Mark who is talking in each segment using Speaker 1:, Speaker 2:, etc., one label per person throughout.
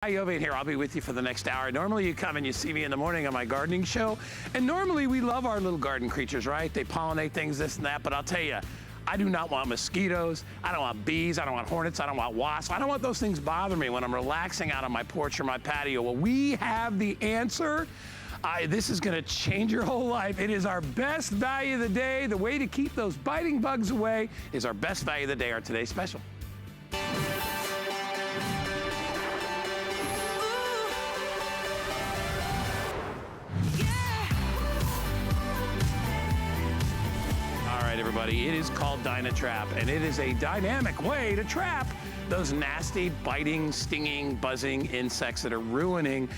Speaker 1: Hi, Yovi here. I'll be with you for the next hour. Normally you come and you see me in the morning on my gardening show. And normally we love our little garden creatures, right? They pollinate things, this and that. But I'll tell you, I do not want mosquitoes. I don't want bees. I don't want hornets. I don't want wasps. I don't want those things bothering me when I'm relaxing out on my porch or my patio. Well, we have the answer. This is gonna change your whole life. It is our best value of the day. The way to keep those biting bugs away is our best value of the day, our today's special. Everybody, it is called DynaTrap, and it is a dynamic way to trap those nasty, biting, stinging, buzzing insects that are ruining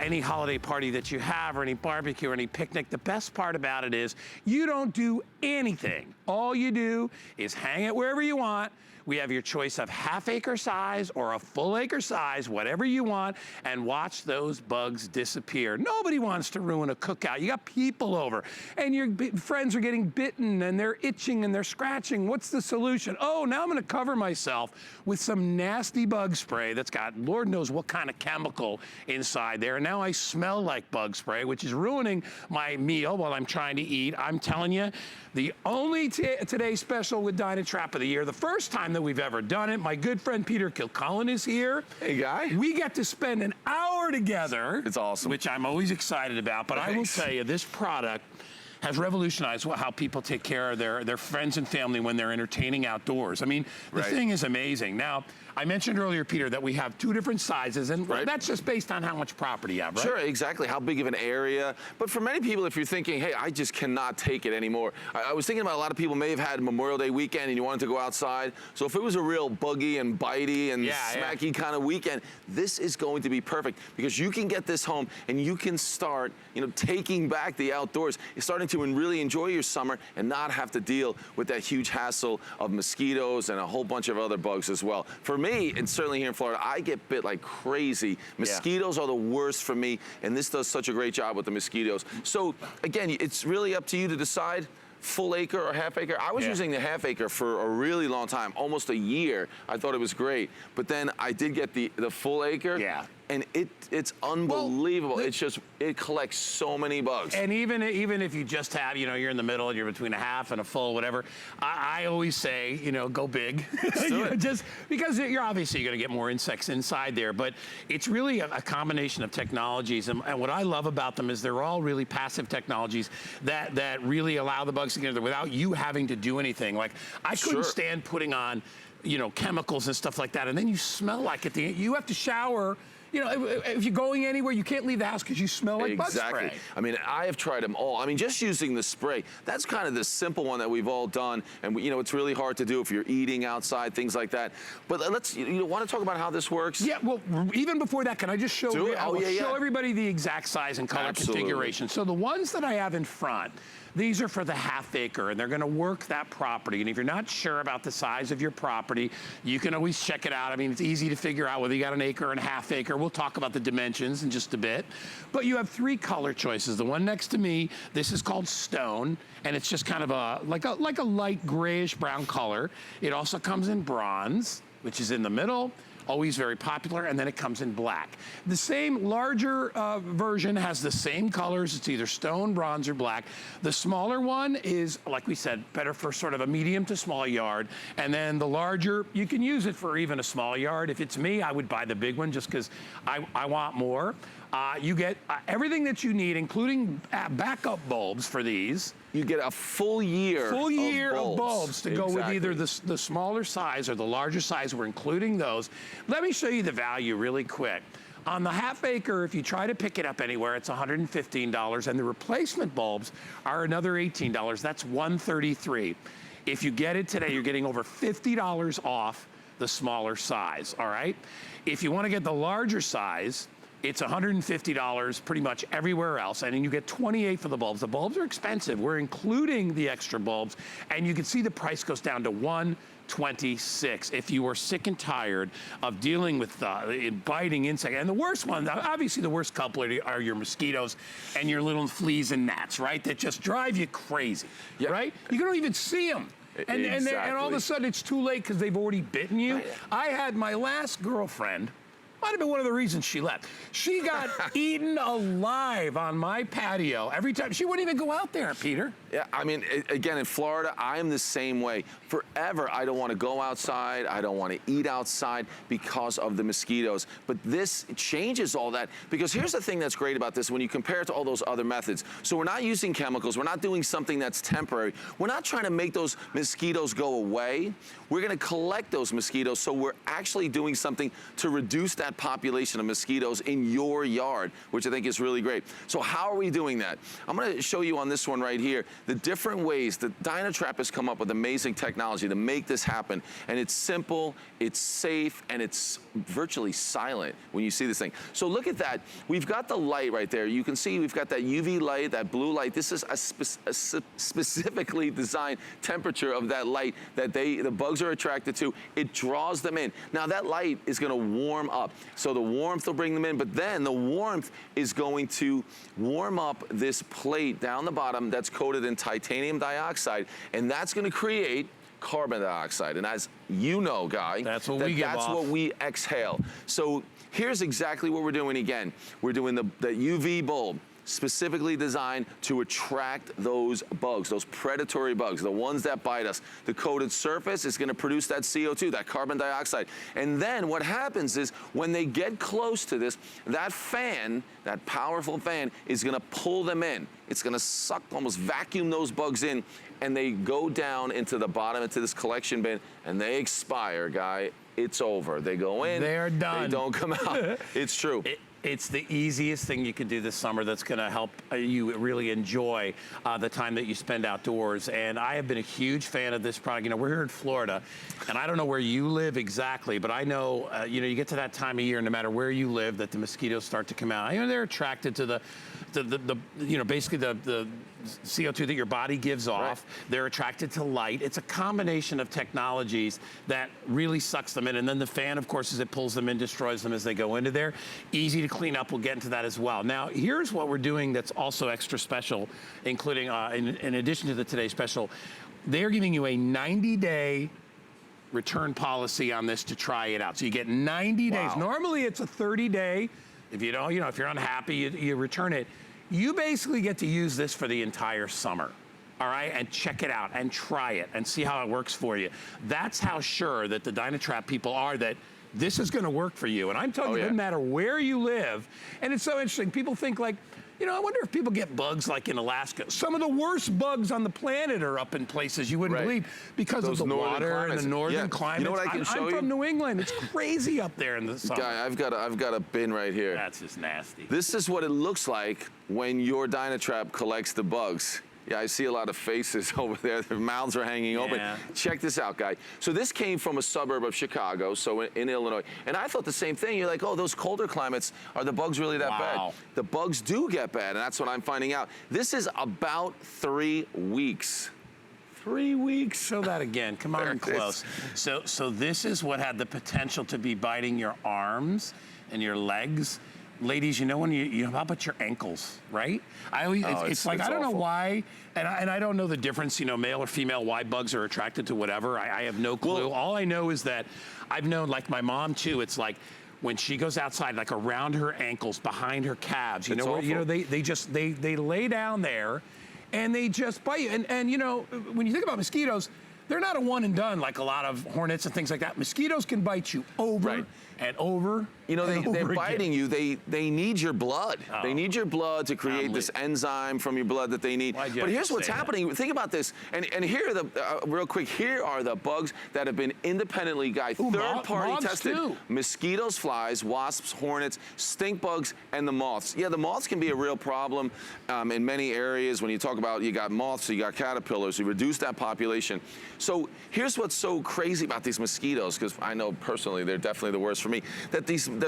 Speaker 1: any holiday party that you have, or any barbecue, or any picnic. The best part about it is you don't do anything. All you do is hang it wherever you want. We have your choice of half-acre size or a full-acre size, whatever you want, and watch those bugs disappear. Nobody wants to ruin a cookout. You got people over, and your friends are getting bitten, and they're itching, and they're scratching. What's the solution? Oh, now I'm gonna cover myself with some nasty bug spray that's got Lord knows what kind of chemical inside there. And now I smell like bug spray, which is ruining my meal while I'm trying to eat. I'm telling you, the only today special with DynaTrap of the year, the first time that we've ever done it. My good friend Peter Kilcullen is here.
Speaker 2: Hey, Guy.
Speaker 1: We get to spend an hour together.
Speaker 2: It's awesome.
Speaker 1: Which I'm always excited about, but I will tell you, this product has revolutionized how people take care of their friends and family when they're entertaining outdoors. I mean, the thing is amazing. Now, I mentioned earlier, Peter, that we have two different sizes, and that's just based on how much property you have, right?
Speaker 2: Sure, exactly, how big of an area. But for many people, if you're thinking, hey, I just cannot take it anymore. I was thinking about a lot of people may have had Memorial Day weekend and you wanted to go outside. So if it was a real buggy and bitey and smacky kind of weekend, this is going to be perfect, because you can get this home and you can start, taking back the outdoors. You're starting to really enjoy your summer and not have to deal with that huge hassle of mosquitoes and a whole bunch of other bugs as well. For me, and certainly here in Florida, I get bit like crazy. Mosquitoes are the worst for me, and this does such a great job with the mosquitoes. So again, it's really up to you to decide. Full acre or half acre. I was using the half acre for a really long time, almost a year. I thought it was great, but then I did get the full acre. And it's unbelievable. Well, it collects so many bugs. And even if you just have, you're in the middle, you're between a half and a full, whatever, I always say, go big. Just because you're obviously going to get more insects inside there, but it's really a combination of technologies. And what I love about them is they're all really passive technologies that really allow the bugs to get in there without you having to do anything. Like, I couldn't stand putting on, chemicals and stuff like that, and then you smell like it. You have to shower. If you're going anywhere, you can't leave the house because you smell like bug spray. I mean, I have tried them all. I mean, just using the spray, that's kind of the simple one that we've all done. And, it's really hard to do if you're eating outside, things like that. But let's, want to talk about how this works?
Speaker 1: Yeah, well, even before that, can I just show, show everybody the exact size and color configuration? So the ones that I have in front, these are for the half acre, and they're gonna work that property. And if you're not sure about the size of your property, you can always check it out. I mean, it's easy to figure out whether you got an acre and a half acre. We'll talk about the dimensions in just a bit. But you have three color choices. The one next to me, this is called Stone, and it's just kind of like a light grayish brown color. It also comes in bronze, which is in the middle. Always very popular, and then it comes in black. The same larger version has the same colors. It's either stone, bronze, or black. The smaller one is, like we said, better for sort of a medium to small yard. And then the larger, you can use it for even a small yard. If it's me, I would buy the big one just because I want more. You get everything that you need, including backup bulbs for these.
Speaker 2: You get a full year
Speaker 1: of bulbs to go with either the smaller size or the larger size. We're including those. Let me show you the value really quick. On the half acre, if you try to pick it up anywhere, it's $115, and the replacement bulbs are another $18. That's $133. If you get it today, you're getting over $50 off the smaller size, all right? If you want to get the larger size, it's $150 pretty much everywhere else, and then you get $28 for the bulbs. The bulbs are expensive. We're including the extra bulbs, and you can see the price goes down to $126 if you are sick and tired of dealing with biting insect. And the worst one, obviously the worst culprit are your mosquitoes and your little fleas and gnats, right? That just drive you crazy, right? You don't even see them. And all of a sudden it's too late because they've already bitten you. I had my last girlfriend Might have been one of the reasons she left. She got eaten alive on my patio every time. She wouldn't even go out there, Peter.
Speaker 2: Yeah, I mean, again, in Florida, I am the same way. Forever, I don't want to go outside. I don't want to eat outside because of the mosquitoes. But this changes all that, because here's the thing that's great about this when you compare it to all those other methods. So we're not using chemicals. We're not doing something that's temporary. We're not trying to make those mosquitoes go away. We're going to collect those mosquitoes, so we're actually doing something to reduce that population of mosquitoes in your yard, which I think is really great. So how are we doing that? I'm going to show you on this one right here the different ways that DynaTrap has come up with amazing technology to make this happen. And it's simple, it's safe, and it's virtually silent when you see this thing. So look at that. We've got the light right there. You can see we've got that UV light, that blue light. This is a specifically designed temperature of that light that the bugs are attracted to. It draws them in. Now that light is going to warm up. So the warmth will bring them in, but then the warmth is going to warm up this plate down the bottom that's coated in titanium dioxide, and that's going to create carbon dioxide. And as you know, Guy,
Speaker 1: that's what we give off.
Speaker 2: That's what we exhale. So here's exactly what we're doing again. We're doing the UV bulb, specifically designed to attract those bugs, those predatory bugs, the ones that bite us. The coated surface is going to produce that CO2, that carbon dioxide. And then what happens is when they get close to this, that fan, that powerful fan, is going to pull them in. It's going to suck, almost vacuum those bugs in, and they go down into the bottom, into this collection bin, and they expire, Guy. It's over. They go in.
Speaker 1: They're done.
Speaker 2: They don't come out. It's true.
Speaker 1: It's the easiest thing you can do this summer that's going to help you really enjoy the time that you spend outdoors. And I have been a huge fan of this product. You know, we're here in Florida, and I don't know where you live exactly, but I know, you know, you get to that time of year, no matter where you live, that the mosquitoes start to come out. You know, they're attracted to the you know, basically the CO2 that your body gives off. Right. They're attracted to light. It's a combination of technologies that really sucks them in. And then the fan, of course, as it pulls them in, destroys them as they go into there. Easy to clean up. We'll get into that as well. Now, here's what we're doing that's also extra special, including, in addition to the Today Special, they're giving you a 90-day return policy on this to try it out. So you get 90 days. Normally, it's a 30-day. If you don't, you know, if you're unhappy, you return it. You basically get to use this for the entire summer, all right? And check it out and try it and see how it works for you. That's how sure that the DynaTrap people are that this is gonna work for you. And I'm telling you, it doesn't matter where you live. And it's so interesting, people think like, you know, I wonder if people get bugs like in Alaska. Some of the worst bugs on the planet are up in places you wouldn't believe because of the water and the northern climate.
Speaker 2: You know what I can show you?
Speaker 1: I'm from New England. It's crazy up there in the summer.
Speaker 2: Guy, I've got a bin right here.
Speaker 1: That's just nasty.
Speaker 2: This is what it looks like when your DynaTrap collects the bugs. Yeah, I see a lot of faces over there. Their mouths are hanging open. Check this out, Guy. So this came from a suburb of Chicago, so in Illinois. And I thought the same thing. You're like, oh, those colder climates, are the bugs really that bad? The bugs do get bad, and that's what I'm finding out. This is about 3 weeks. 3 weeks.
Speaker 1: Show that again. Come on close. So this is what had the potential to be biting your arms and your legs. Ladies, you know when how about your ankles, right? I always, it's like, I don't know why, and I don't know the difference, you know, male or female, why bugs are attracted to whatever. I have no clue. All I know is that I've known, like my mom too, it's like when she goes outside, like around her ankles, behind her calves, you know, where, you know, they lay down there and they just bite you. And you know, when you think about mosquitoes, they're not a one and done like a lot of hornets and things like that. Mosquitoes can bite you over and over.
Speaker 2: You know, they're biting you. They need your blood. They need your blood to create this enzyme from your blood that they need. But here's what's happening. Think about this. And here are the, real quick, here are the bugs that have been independently, third-party tested. Too. Mosquitoes, flies, wasps, hornets, stink bugs, and the moths. Yeah, the moths can be a real problem in many areas. When you talk about, you got moths, you got caterpillars, you reduce that population. So here's what's so crazy about these mosquitoes, because I know personally they're definitely the worst for me, that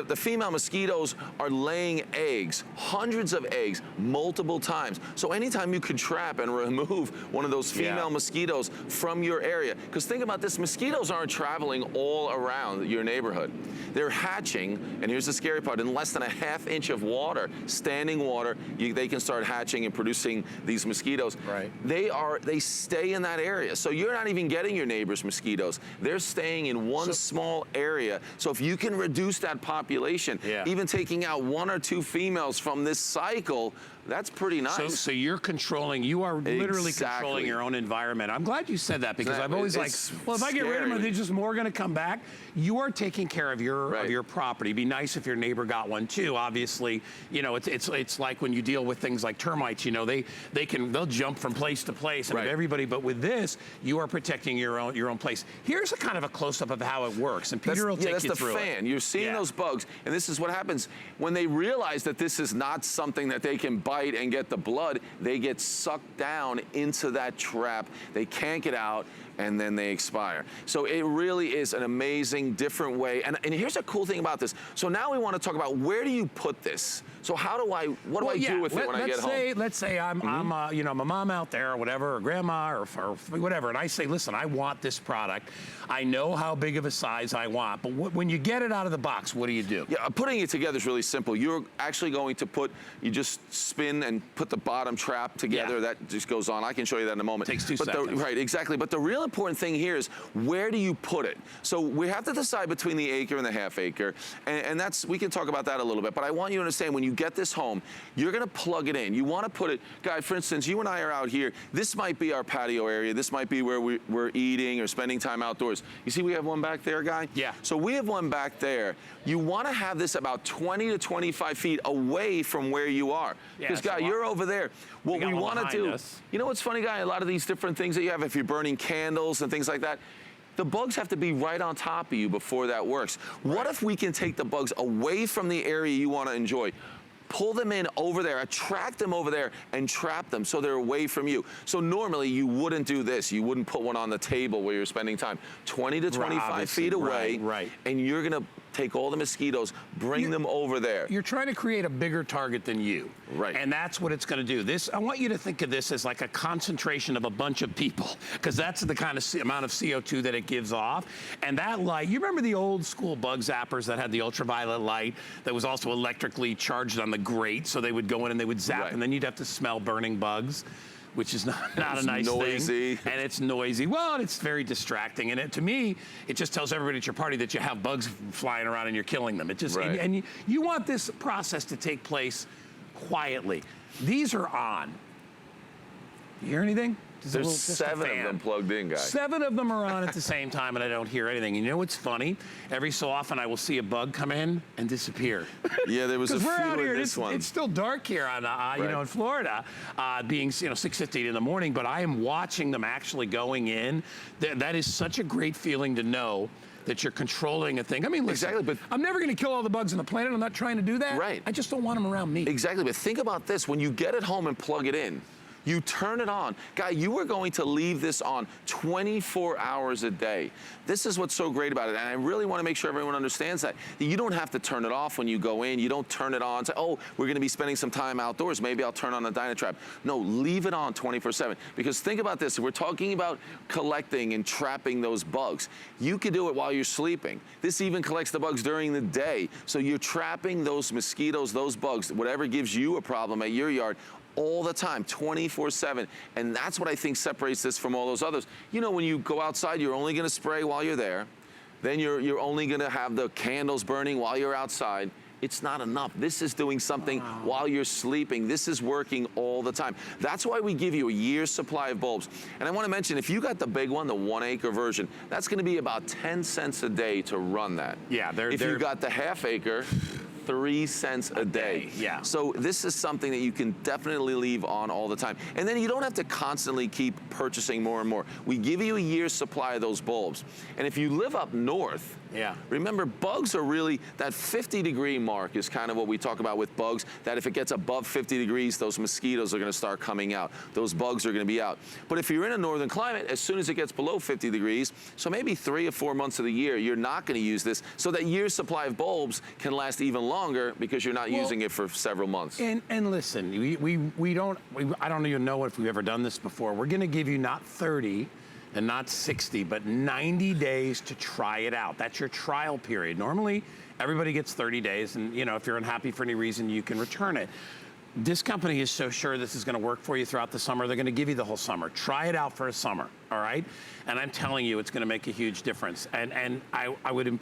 Speaker 2: the female mosquitoes are laying eggs, hundreds of eggs, multiple times. So anytime you could trap and remove one of those female mosquitoes from your area, because think about this, mosquitoes aren't traveling all around your neighborhood. They're hatching, and here's the scary part, in less than a ½ inch of water, standing water, they can start hatching and producing these mosquitoes. They stay in that area. So you're not even getting your neighbor's mosquitoes. They're staying in one small area. So if you can can reduce that population. Even taking out 1 or 2 females from this cycle, that's pretty nice.
Speaker 1: So you're controlling, you are literally controlling your own environment. I'm glad you said that, because I'm always like, well, if I get rid of them, they're just more going to come back. You are taking care of your property. It'd be nice if your neighbor got one too. Obviously, you know, it's like when you deal with things like termites. You know, they'll jump from place to place, and everybody. But with this, you are protecting your own place. Here's a kind of a close up of how it works, and Peter will take you through it.
Speaker 2: That's the fan. You're seeing those bugs, and this is what happens when they realize that this is not something that they can bite and get the blood. They get sucked down into that trap. They can't get out, and then they expire. So it really is an amazing, different way. And here's a cool thing about this. So now we want to talk about, where do you put this? So what do I do with it when I get home?
Speaker 1: Let's say I'm you know, I'm a mom out there or whatever, or grandma or whatever, and I say, listen, I want this product. I know how big of a size I want, but when you get it out of the box, what do you do?
Speaker 2: Yeah, putting it together is really simple. You're actually going to you just spin and put the bottom trap together. That just goes on. I can show you that in a moment.
Speaker 1: Takes 2 seconds.
Speaker 2: Right, exactly. But the real important thing here is, where do you put it? So we have to decide between the acre and the half acre, and we can talk about that a little bit. But I want you to understand, when you get this home, you're going to plug it in. You want to put it, Guy, for instance, you and I are out here. This might be our patio area. This might be where we're eating or spending time outdoors. You see we have one back there, Guy?
Speaker 1: Yeah.
Speaker 2: So we have one back there. You want to have this about 20 to 25 feet away from where you are. Because, Guy, you're over there. What we want to do, you know what's funny, Guy? A lot of these different things that you have, if you're burning candles and things like that, the bugs have to be right on top of you before that works. What if we can take the bugs away from the area you want to enjoy, pull them in over there, attract them over there, and trap them so they're away from you? So normally you wouldn't do this. You wouldn't put one on the table where you're spending time. 20 to 25 feet away, and you're going to take all the mosquitoes, bring them over there.
Speaker 1: You're trying to create a bigger target than you.
Speaker 2: Right.
Speaker 1: And that's what it's going to do. I want you to think of this as like a concentration of a bunch of people, because that's the kind of amount of CO2 that it gives off. And that light, you remember the old school bug zappers that had the ultraviolet light that was also electrically charged on the grate, so they would go in and they would zap, and then you'd have to smell burning bugs, which is not a nice
Speaker 2: noisy
Speaker 1: thing. And it's noisy. Well, and it's very distracting. And to me, it just tells everybody at your party that you have bugs flying around and you're killing them. It just and you want this process to take place quietly. These are on. You hear anything?
Speaker 2: There's 7 of them plugged in, guys.
Speaker 1: 7 of them are on at the same time, and I don't hear anything. And you know what's funny? Every so often, I will see a bug come in and disappear.
Speaker 2: Yeah, there was a few in this one.
Speaker 1: It's still dark here on, you know, in Florida, being 6:50 in the morning. But I am watching them actually going in. That is such a great feeling to know that you're controlling a thing. I mean, listen, but I'm never going to kill all the bugs on the planet. I'm not trying to do that.
Speaker 2: Right.
Speaker 1: I just don't want them around me.
Speaker 2: Exactly. But think about this: when you get it home and plug it in, you turn it on. Guy, you are going to leave this on 24 hours a day. This is what's so great about it, and I really want to make sure everyone understands that you don't have to turn it off when you go in. You don't turn it on, say, oh, we're going to be spending some time outdoors. Maybe I'll turn on the DynaTrap. No, leave it on 24/7. Because think about this. If we're talking about collecting and trapping those bugs, you can do it while you're sleeping. This even collects the bugs during the day. So you're trapping those mosquitoes, those bugs, whatever gives you a problem at your yard, all the time, 24/7. And that's what I think separates this from all those others. You know, when you go outside, you're only going to spray while you're there. Then you're only going to have the candles burning while you're outside. It's not enough. This is doing something while you're sleeping. This is working all the time. That's why we give you a year's supply of bulbs. And I want to mention, if you got the big one, the 1 acre version, that's going to be about 10 cents a day to run that.
Speaker 1: Yeah,
Speaker 2: if you got the half acre, 3 cents a day.
Speaker 1: Yeah.
Speaker 2: So this is something that you can definitely leave on all the time. And then you don't have to constantly keep purchasing more and more. We give you a year's supply of those bulbs. And if you live up north, remember, bugs are really, that 50-degree mark is kind of what we talk about with bugs, that if it gets above 50 degrees, those mosquitoes are going to start coming out. Those bugs are going to be out. But if you're in a northern climate, as soon as it gets below 50 degrees, so maybe 3 or 4 months of the year, you're not going to use this. So that year's supply of bulbs can last even longer because you're not using it for several months.
Speaker 1: And listen, I don't even know if we've ever done this before. We're going to give you not 30 and not 60, but 90 days to try it out. That's your trial period. Normally, everybody gets 30 days, and if you're unhappy for any reason, you can return it. this company is so sure this is going to work for you throughout the summer. They're going to give you the whole summer. Try it out for a summer, all right? And I'm telling you, it's going to make a huge difference. And I would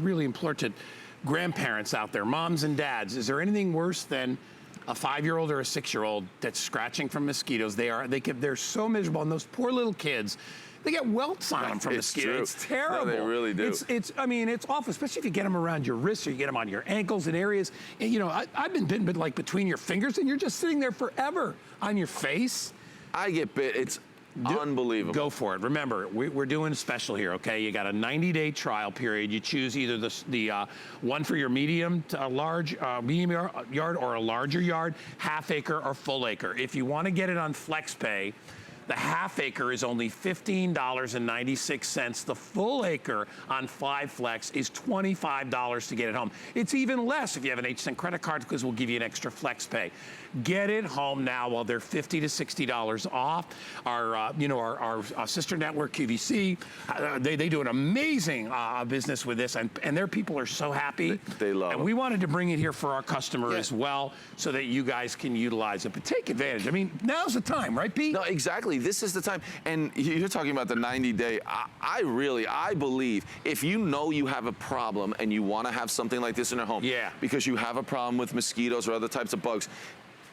Speaker 1: really implore to grandparents out there, moms and dads, is there anything worse than a 5-year-old or a 6-year-old that's scratching from mosquitoes? They're so miserable, and those poor little kids, they get welts on them from mosquitoes. It's terrible.
Speaker 2: No, they really do.
Speaker 1: I mean, it's awful, especially if you get them around your wrists or you get them on your ankles and areas. And, you know, I've been bitten, but like between your fingers, and you're just sitting there forever on your face.
Speaker 2: I get bit. It's unbelievable.
Speaker 1: Go for it. Remember, we're doing a special here, okay? You got a 90-day trial period. You choose either the one for your medium to large, medium yard or a larger yard, half acre or full acre. If you want to get it on FlexPay, the half acre is only $15.96. The full acre on 5 Flex is $25 to get it home. It's even less if you have an HSN credit card because we'll give you an extra Flex Pay. Get it home now while they're $50 to $60 off. Our sister network QVC, they do an amazing business with this, and their people are so happy.
Speaker 2: They love it.
Speaker 1: And we wanted to bring it here for our customer as well, so that you guys can utilize it. But take advantage. I mean, now's the time, right, Pete?
Speaker 2: No, exactly. This is the time. And you're talking about the 90-day. I believe if you know you have a problem and you want to have something like this in your home, because you have a problem with mosquitoes or other types of bugs,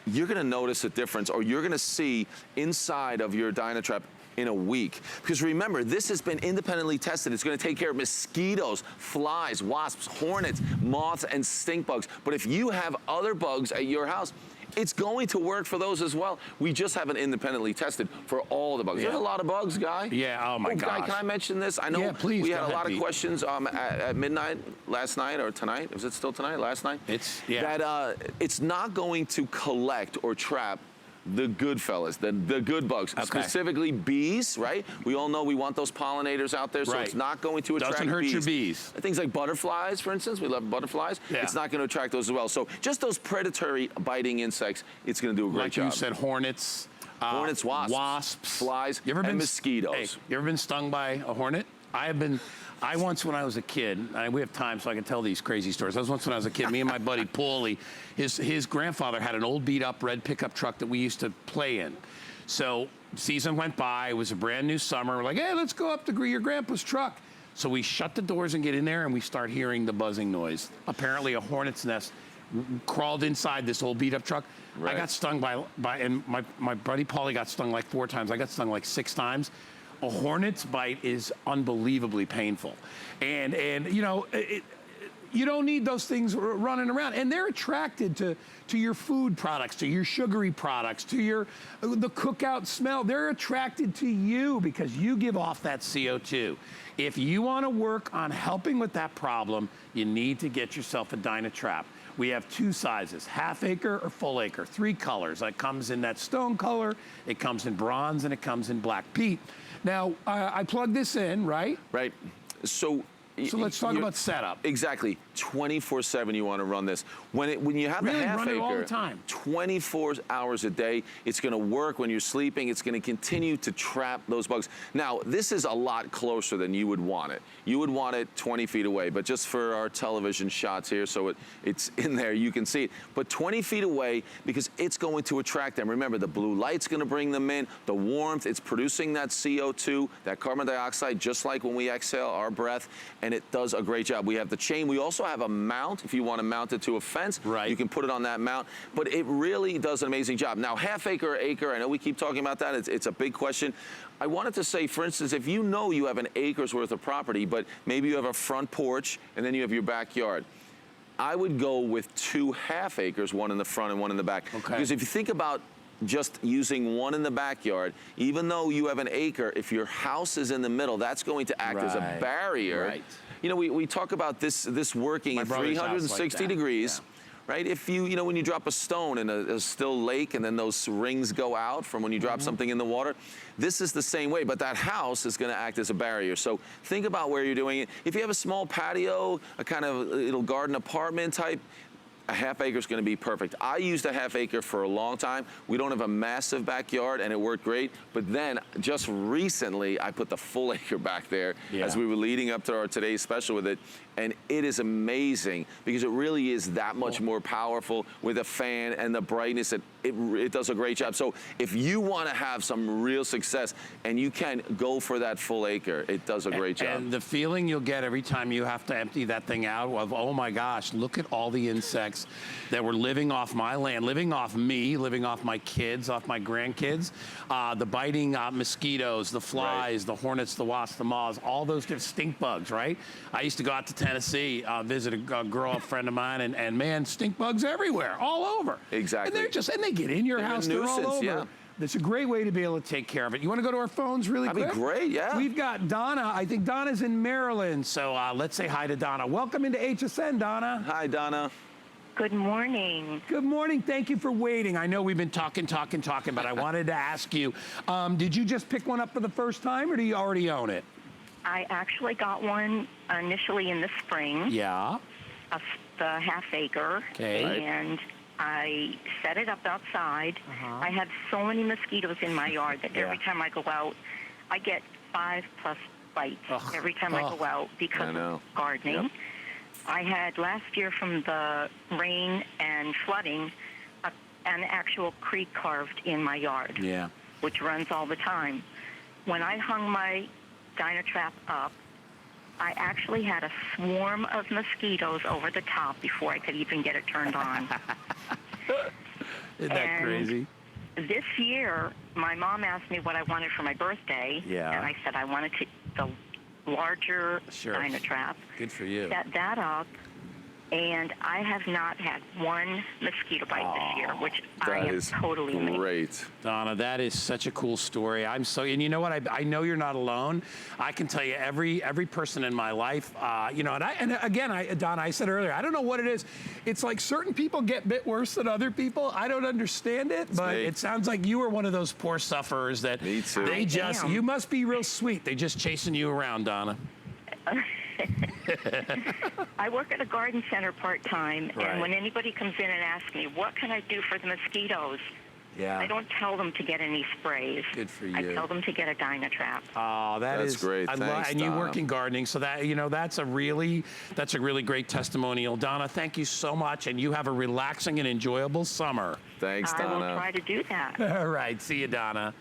Speaker 2: you're going to notice a difference, or you're going to see inside of your DynaTrap in a week. Because remember, this has been independently tested. It's going to take care of mosquitoes, flies, wasps, hornets, moths, and stink bugs. But if you have other bugs at your house, it's going to work for those as well. We just haven't independently tested for all the bugs. There's a lot of bugs, Guy.
Speaker 1: Yeah, oh my gosh.
Speaker 2: Guy, can I mention this? I know we had a lot of questions at midnight last night, or tonight. Was it still tonight? Last night? That it's not going to collect or trap the good fellas, the good bugs, specifically bees, right? We all know we want those pollinators out there, so it's not going to attract
Speaker 1: Doesn't hurt your bees.
Speaker 2: Things like butterflies, for instance, we love butterflies. It's not going to attract those as well. So just those predatory biting insects, it's going to do a great job.
Speaker 1: Like you said, hornets,
Speaker 2: wasps, flies, and mosquitoes.
Speaker 1: Hey, you ever been stung by a hornet? I once, when I was a kid, we have time so I can tell these crazy stories. I was once when I was a kid, me and my buddy Paulie, his grandfather had an old beat up red pickup truck that we used to play in. So season went by, it was a brand new summer. We're like, hey, let's go up to your grandpa's truck. So we shut the doors and get in there, and we start hearing the buzzing noise. Apparently a hornet's nest crawled inside this old beat up truck. I got stung and my buddy Paulie got stung like 4 times. I got stung like 6 times. A hornet's bite is unbelievably painful. And you know, you don't need those things running around. And they're attracted to your food products, to your sugary products, to the cookout smell. They're attracted to you because you give off that CO2. If you want to work on helping with that problem, you need to get yourself a DynaTrap. We have 2 sizes, half acre or full acre, 3 colors. It comes in that stone color, it comes in bronze, and it comes in black. Pete, now I plug this in, right?
Speaker 2: Right. So
Speaker 1: let's talk about setup.
Speaker 2: Exactly. 24/7 you want to run this. When you have the half acre,
Speaker 1: run it all the time.
Speaker 2: 24 hours a day, it's going to work when you're sleeping. It's going to continue to trap those bugs. Now, this is a lot closer than you would want it. You would want it 20 feet away, but just for our television shots here, so it's in there, you can see it. But 20 feet away, because it's going to attract them. Remember, the blue light's going to bring them in, the warmth, it's producing that CO2, that carbon dioxide, just like when we exhale our breath, and it does a great job. We have the chain. We also have a mount. If you want to mount it to a fence, you can put it on that mount. But it really does an amazing job. Now, half acre or acre, I know we keep talking about that. It's a big question. I wanted to say, for instance, if you know you have an acre's worth of property, but maybe you have a front porch and then you have your backyard, I would go with 2 half acres, one in the front and one in the back. Because if you think about just using one in the backyard, even though you have an acre, if your house is in the middle, that's going to act as a barrier. You know, we talk about this working at 360 degrees. Right? If you know, when you drop a stone in a still lake and then those rings go out from when you drop something in the water, this is the same way, but that house is going to act as a barrier. So think about where you're doing it. If you have a small patio, a kind of little garden apartment type, a half acre is going to be perfect. I used a half acre for a long time. We don't have a massive backyard, and it worked great. But then, just recently, I put the full acre back there as we were leading up to our today's special with it. and it is amazing because it really is that much more powerful with a fan and the brightness. It does a great job. So if you want to have some real success and you can go for that full acre, it does a great job.
Speaker 1: And the feeling you'll get every time you have to empty that thing out of, oh my gosh, look at all the insects that were living off my land, living off me, living off my kids, off my grandkids, the biting mosquitoes, the flies, the hornets, the wasps, the moths, all those different stink bugs, right? I used to go out to Tennessee, visit a girl, a friend of mine, and man, stink bugs everywhere, all over.
Speaker 2: Exactly.
Speaker 1: And they're just, and they get in your house, they're all over.
Speaker 2: Yeah.
Speaker 1: It's a great way to be able to take care of it. You want to go to our phones really quick?
Speaker 2: That'd be great, yeah.
Speaker 1: We've got Donna. I think Donna's in Maryland, so let's say hi to Donna. Welcome into HSN, Donna.
Speaker 2: Hi, Donna.
Speaker 3: Good morning.
Speaker 1: Good morning. Thank you for waiting. I know we've been talking, but I wanted to ask you, did you just pick one up for the first time, or do you already own it?
Speaker 3: I actually got one initially in the spring.
Speaker 1: Yeah.
Speaker 3: The half acre.
Speaker 1: Okay.
Speaker 3: And I set it up outside. I have so many mosquitoes in my yard that every time I go out, I get 5+ bites every time I go out because of gardening. Yep. I had last year from the rain and flooding an actual creek carved in my yard, which runs all the time. When I hung my DynaTrap up, I actually had a swarm of mosquitoes over the top before I could even get it turned on.
Speaker 1: Isn't that crazy?
Speaker 3: This year, my mom asked me what I wanted for my birthday, and I said I wanted the larger DynaTrap.
Speaker 1: Good for you.
Speaker 3: Set that up, and I have not had one mosquito bite this year, which I am totally amazed.
Speaker 2: Great.
Speaker 1: Donna, that is such a cool story. And you know what? I know you're not alone. I can tell you every person in my life, you know, Donna, I said earlier, I don't know what it is. It's like certain people get bit worse than other people. I don't understand it, but it sounds like you were one of those poor sufferers that
Speaker 2: Me too.
Speaker 1: you must be real sweet. They just chasing you around, Donna.
Speaker 3: I work at a garden center part-time, and when anybody comes in and asks me, what can I do for the mosquitoes? I don't tell them to get any sprays.
Speaker 1: Good for you.
Speaker 3: I tell them to get a DynaTrap.
Speaker 1: Oh, that's
Speaker 2: great. Thanks,
Speaker 1: and you
Speaker 2: Donna.
Speaker 1: work in gardening, so that, you know, that's a really great testimonial. Donna, thank you so much, and you have a relaxing and enjoyable summer.
Speaker 2: Thanks, Donna.
Speaker 3: I will try to do that.
Speaker 1: All right, see you, Donna.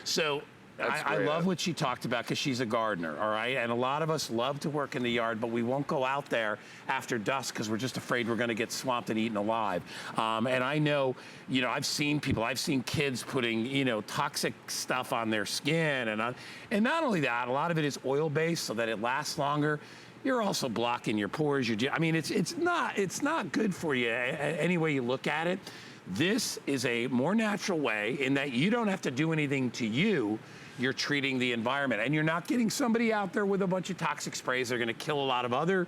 Speaker 1: So I love what she talked about because she's a gardener, all right? And a lot of us love to work in the yard, but we won't go out there after dusk because we're just afraid we're going to get swamped and eaten alive. And I know, you know, I've seen kids putting, you know, toxic stuff on their skin. And not only that, a lot of it is oil-based so that it lasts longer. You're also blocking your pores. I mean, it's not good for you any way you look at it. This is a more natural way in that you don't have to do anything to you. You're treating the environment, and you're not getting somebody out there with a bunch of toxic sprays that are going to kill a lot of other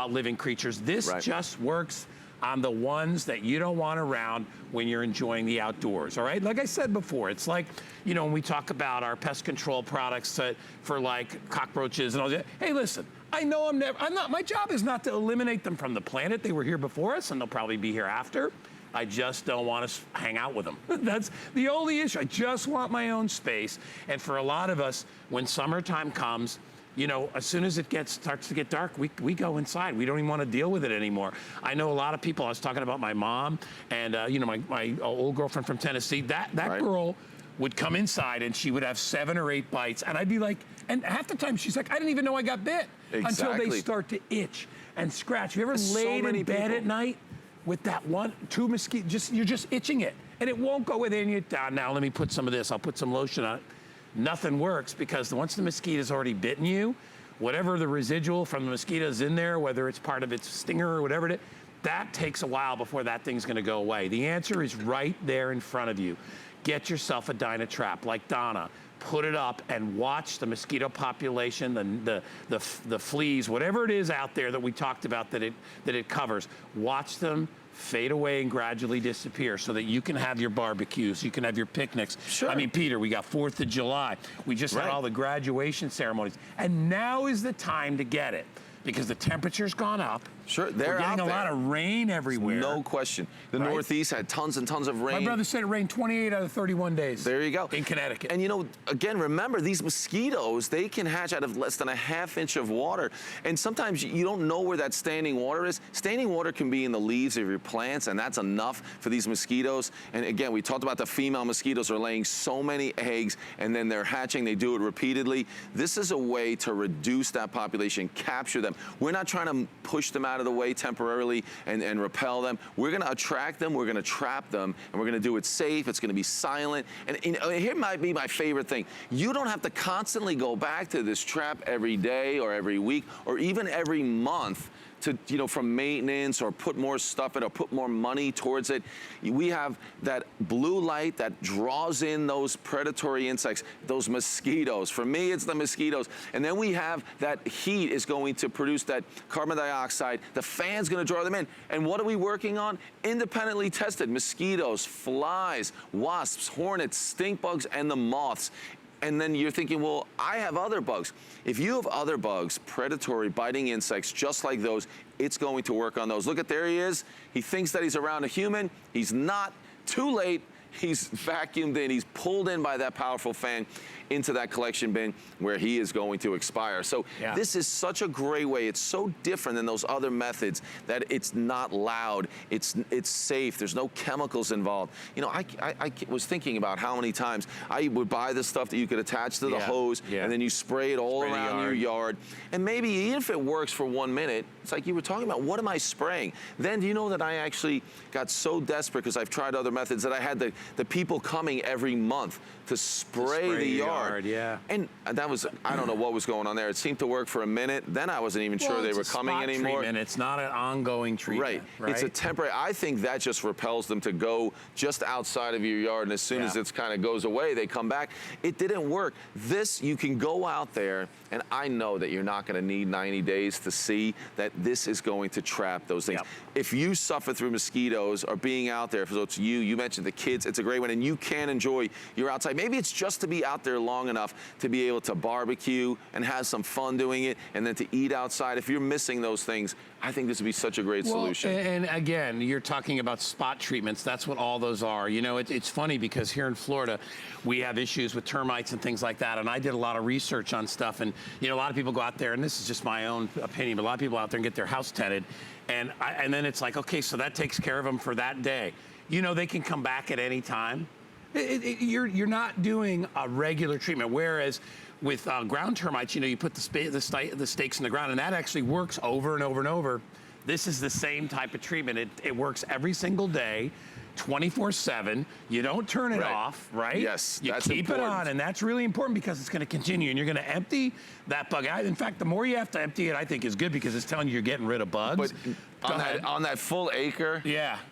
Speaker 1: living creatures. This just works on the ones that you don't want around when you're enjoying the outdoors, all right? Like I said before, it's like, you know, when we talk about our pest control products for like cockroaches and all that. Hey, listen, I know my job is not to eliminate them from the planet. They were here before us, and they'll probably be here after. I just don't want to hang out with them. That's the only issue. I just want my own space. And for a lot of us, when summertime comes, you know, as soon as it starts to get dark, we go inside. We don't even want to deal with it anymore. I know a lot of people. I was talking about my mom and, you know, my old girlfriend from Tennessee. That girl would come inside and she would have 7 or 8 bites. And I'd be like, and half the time she's like, I didn't even know I got bit until they start to itch and scratch. Have you ever laid in bed at night with that 2 mosquitoes, you're just itching it, and it won't go within you. Now let me put some of this, I'll put some lotion on it. Nothing works because once the mosquito's already bitten you, whatever the residual from the mosquito's in there, whether it's part of its stinger or whatever it is, that takes a while before that thing's gonna go away. The answer is right there in front of you. Get yourself a DynaTrap like Donna. Put it up and watch the mosquito population, the fleas, whatever it is out there that we talked about that it covers. Watch them fade away and gradually disappear so that you can have your barbecues, you can have your picnics. Sure. I mean, Peter, we got 4th of July. We just had all the graduation ceremonies. And now is the time to get it because the temperature's gone up.
Speaker 2: Sure, they're
Speaker 1: We're getting
Speaker 2: out there.
Speaker 1: a lot of rain everywhere.
Speaker 2: No question. The Northeast had tons and tons of rain.
Speaker 1: My brother said it rained 28 out of 31 days.
Speaker 2: There you go.
Speaker 1: In Connecticut.
Speaker 2: And you know, again, remember, these mosquitoes, they can hatch out of less than a ½ inch of water. And sometimes you don't know where that standing water is. Standing water can be in the leaves of your plants, and that's enough for these mosquitoes. And again, we talked about the female mosquitoes are laying so many eggs, and then they're hatching. They do it repeatedly. This is a way to reduce that population, capture them. We're not trying to push them out of the way temporarily and repel them. We're going to attract them, we're going to trap them, and we're going to do it safe. It's going to be silent. And here might be my favorite thing. You don't have to constantly go back to this trap every day or every week or even every month to, you know, from maintenance or put more stuff in or put more money towards it. We have that blue light that draws in those predatory insects, those mosquitoes. For me, it's the mosquitoes. And then we have that heat is going to produce that carbon dioxide. The fan's going to draw them in. And what are we working on? Independently tested mosquitoes, flies, wasps, hornets, stink bugs, and the moths. And then you're thinking, well, I have other bugs. If you have other bugs, predatory biting insects just like those, it's going to work on those. Look at, there he is. He thinks that he's around a human. He's not. Too late. He's vacuumed in. He's pulled in by that powerful fan into that collection bin where he is going to expire. So this is such a great way. It's so different than those other methods that it's not loud. It's safe. There's no chemicals involved. You know, I was thinking about how many times I would buy this stuff that you could attach to the hose and then you spray it all around your yard. And maybe even if it works for 1 minute, it's like you were talking about, what am I spraying? Then do you know that I actually got so desperate because I've tried other methods that I had the people coming every month to spray the yard. And that was, I don't know what was going on there. It seemed to work for a minute. Then I wasn't even sure they were coming anymore.
Speaker 1: It's not an ongoing treatment.
Speaker 2: Right. It's a temporary. I think that just repels them to go just outside of your yard. And as soon as it kind of goes away, they come back. It didn't work. This, you can go out there, and I know that you're not going to need 90 days to see that this is going to trap those things. If you suffer through mosquitoes or being out there, so it's you mentioned the kids, it's a great one, and you can enjoy your outside. Maybe it's just to be out there long enough to be able to barbecue and have some fun doing it, and then to eat outside. If you're missing those things, I think this would be such a great solution.
Speaker 1: And again, you're talking about spot treatments. That's what all those are. You know, it's funny because here in Florida, we have issues with termites and things like that. And I did a lot of research on stuff. And, you know, a lot of people go out there, and this is just my own opinion, but a lot of people out there and get their house tented. And then it's like, okay, so that takes care of them for that day. You know, they can come back at any time. You're not doing a regular treatment, whereas with ground termites, you know, you put the stakes in the ground, and that actually works over and over and over. This is the same type of treatment. It works every single day, 24/7. You don't turn it off, right?
Speaker 2: Yes,
Speaker 1: you
Speaker 2: that's
Speaker 1: keep
Speaker 2: important.
Speaker 1: it on, and that's really important because it's going to continue, and you're going to empty that bug out. In fact, the more you have to empty it, I think is good because it's telling you you're getting rid of bugs.
Speaker 2: But on that full acre,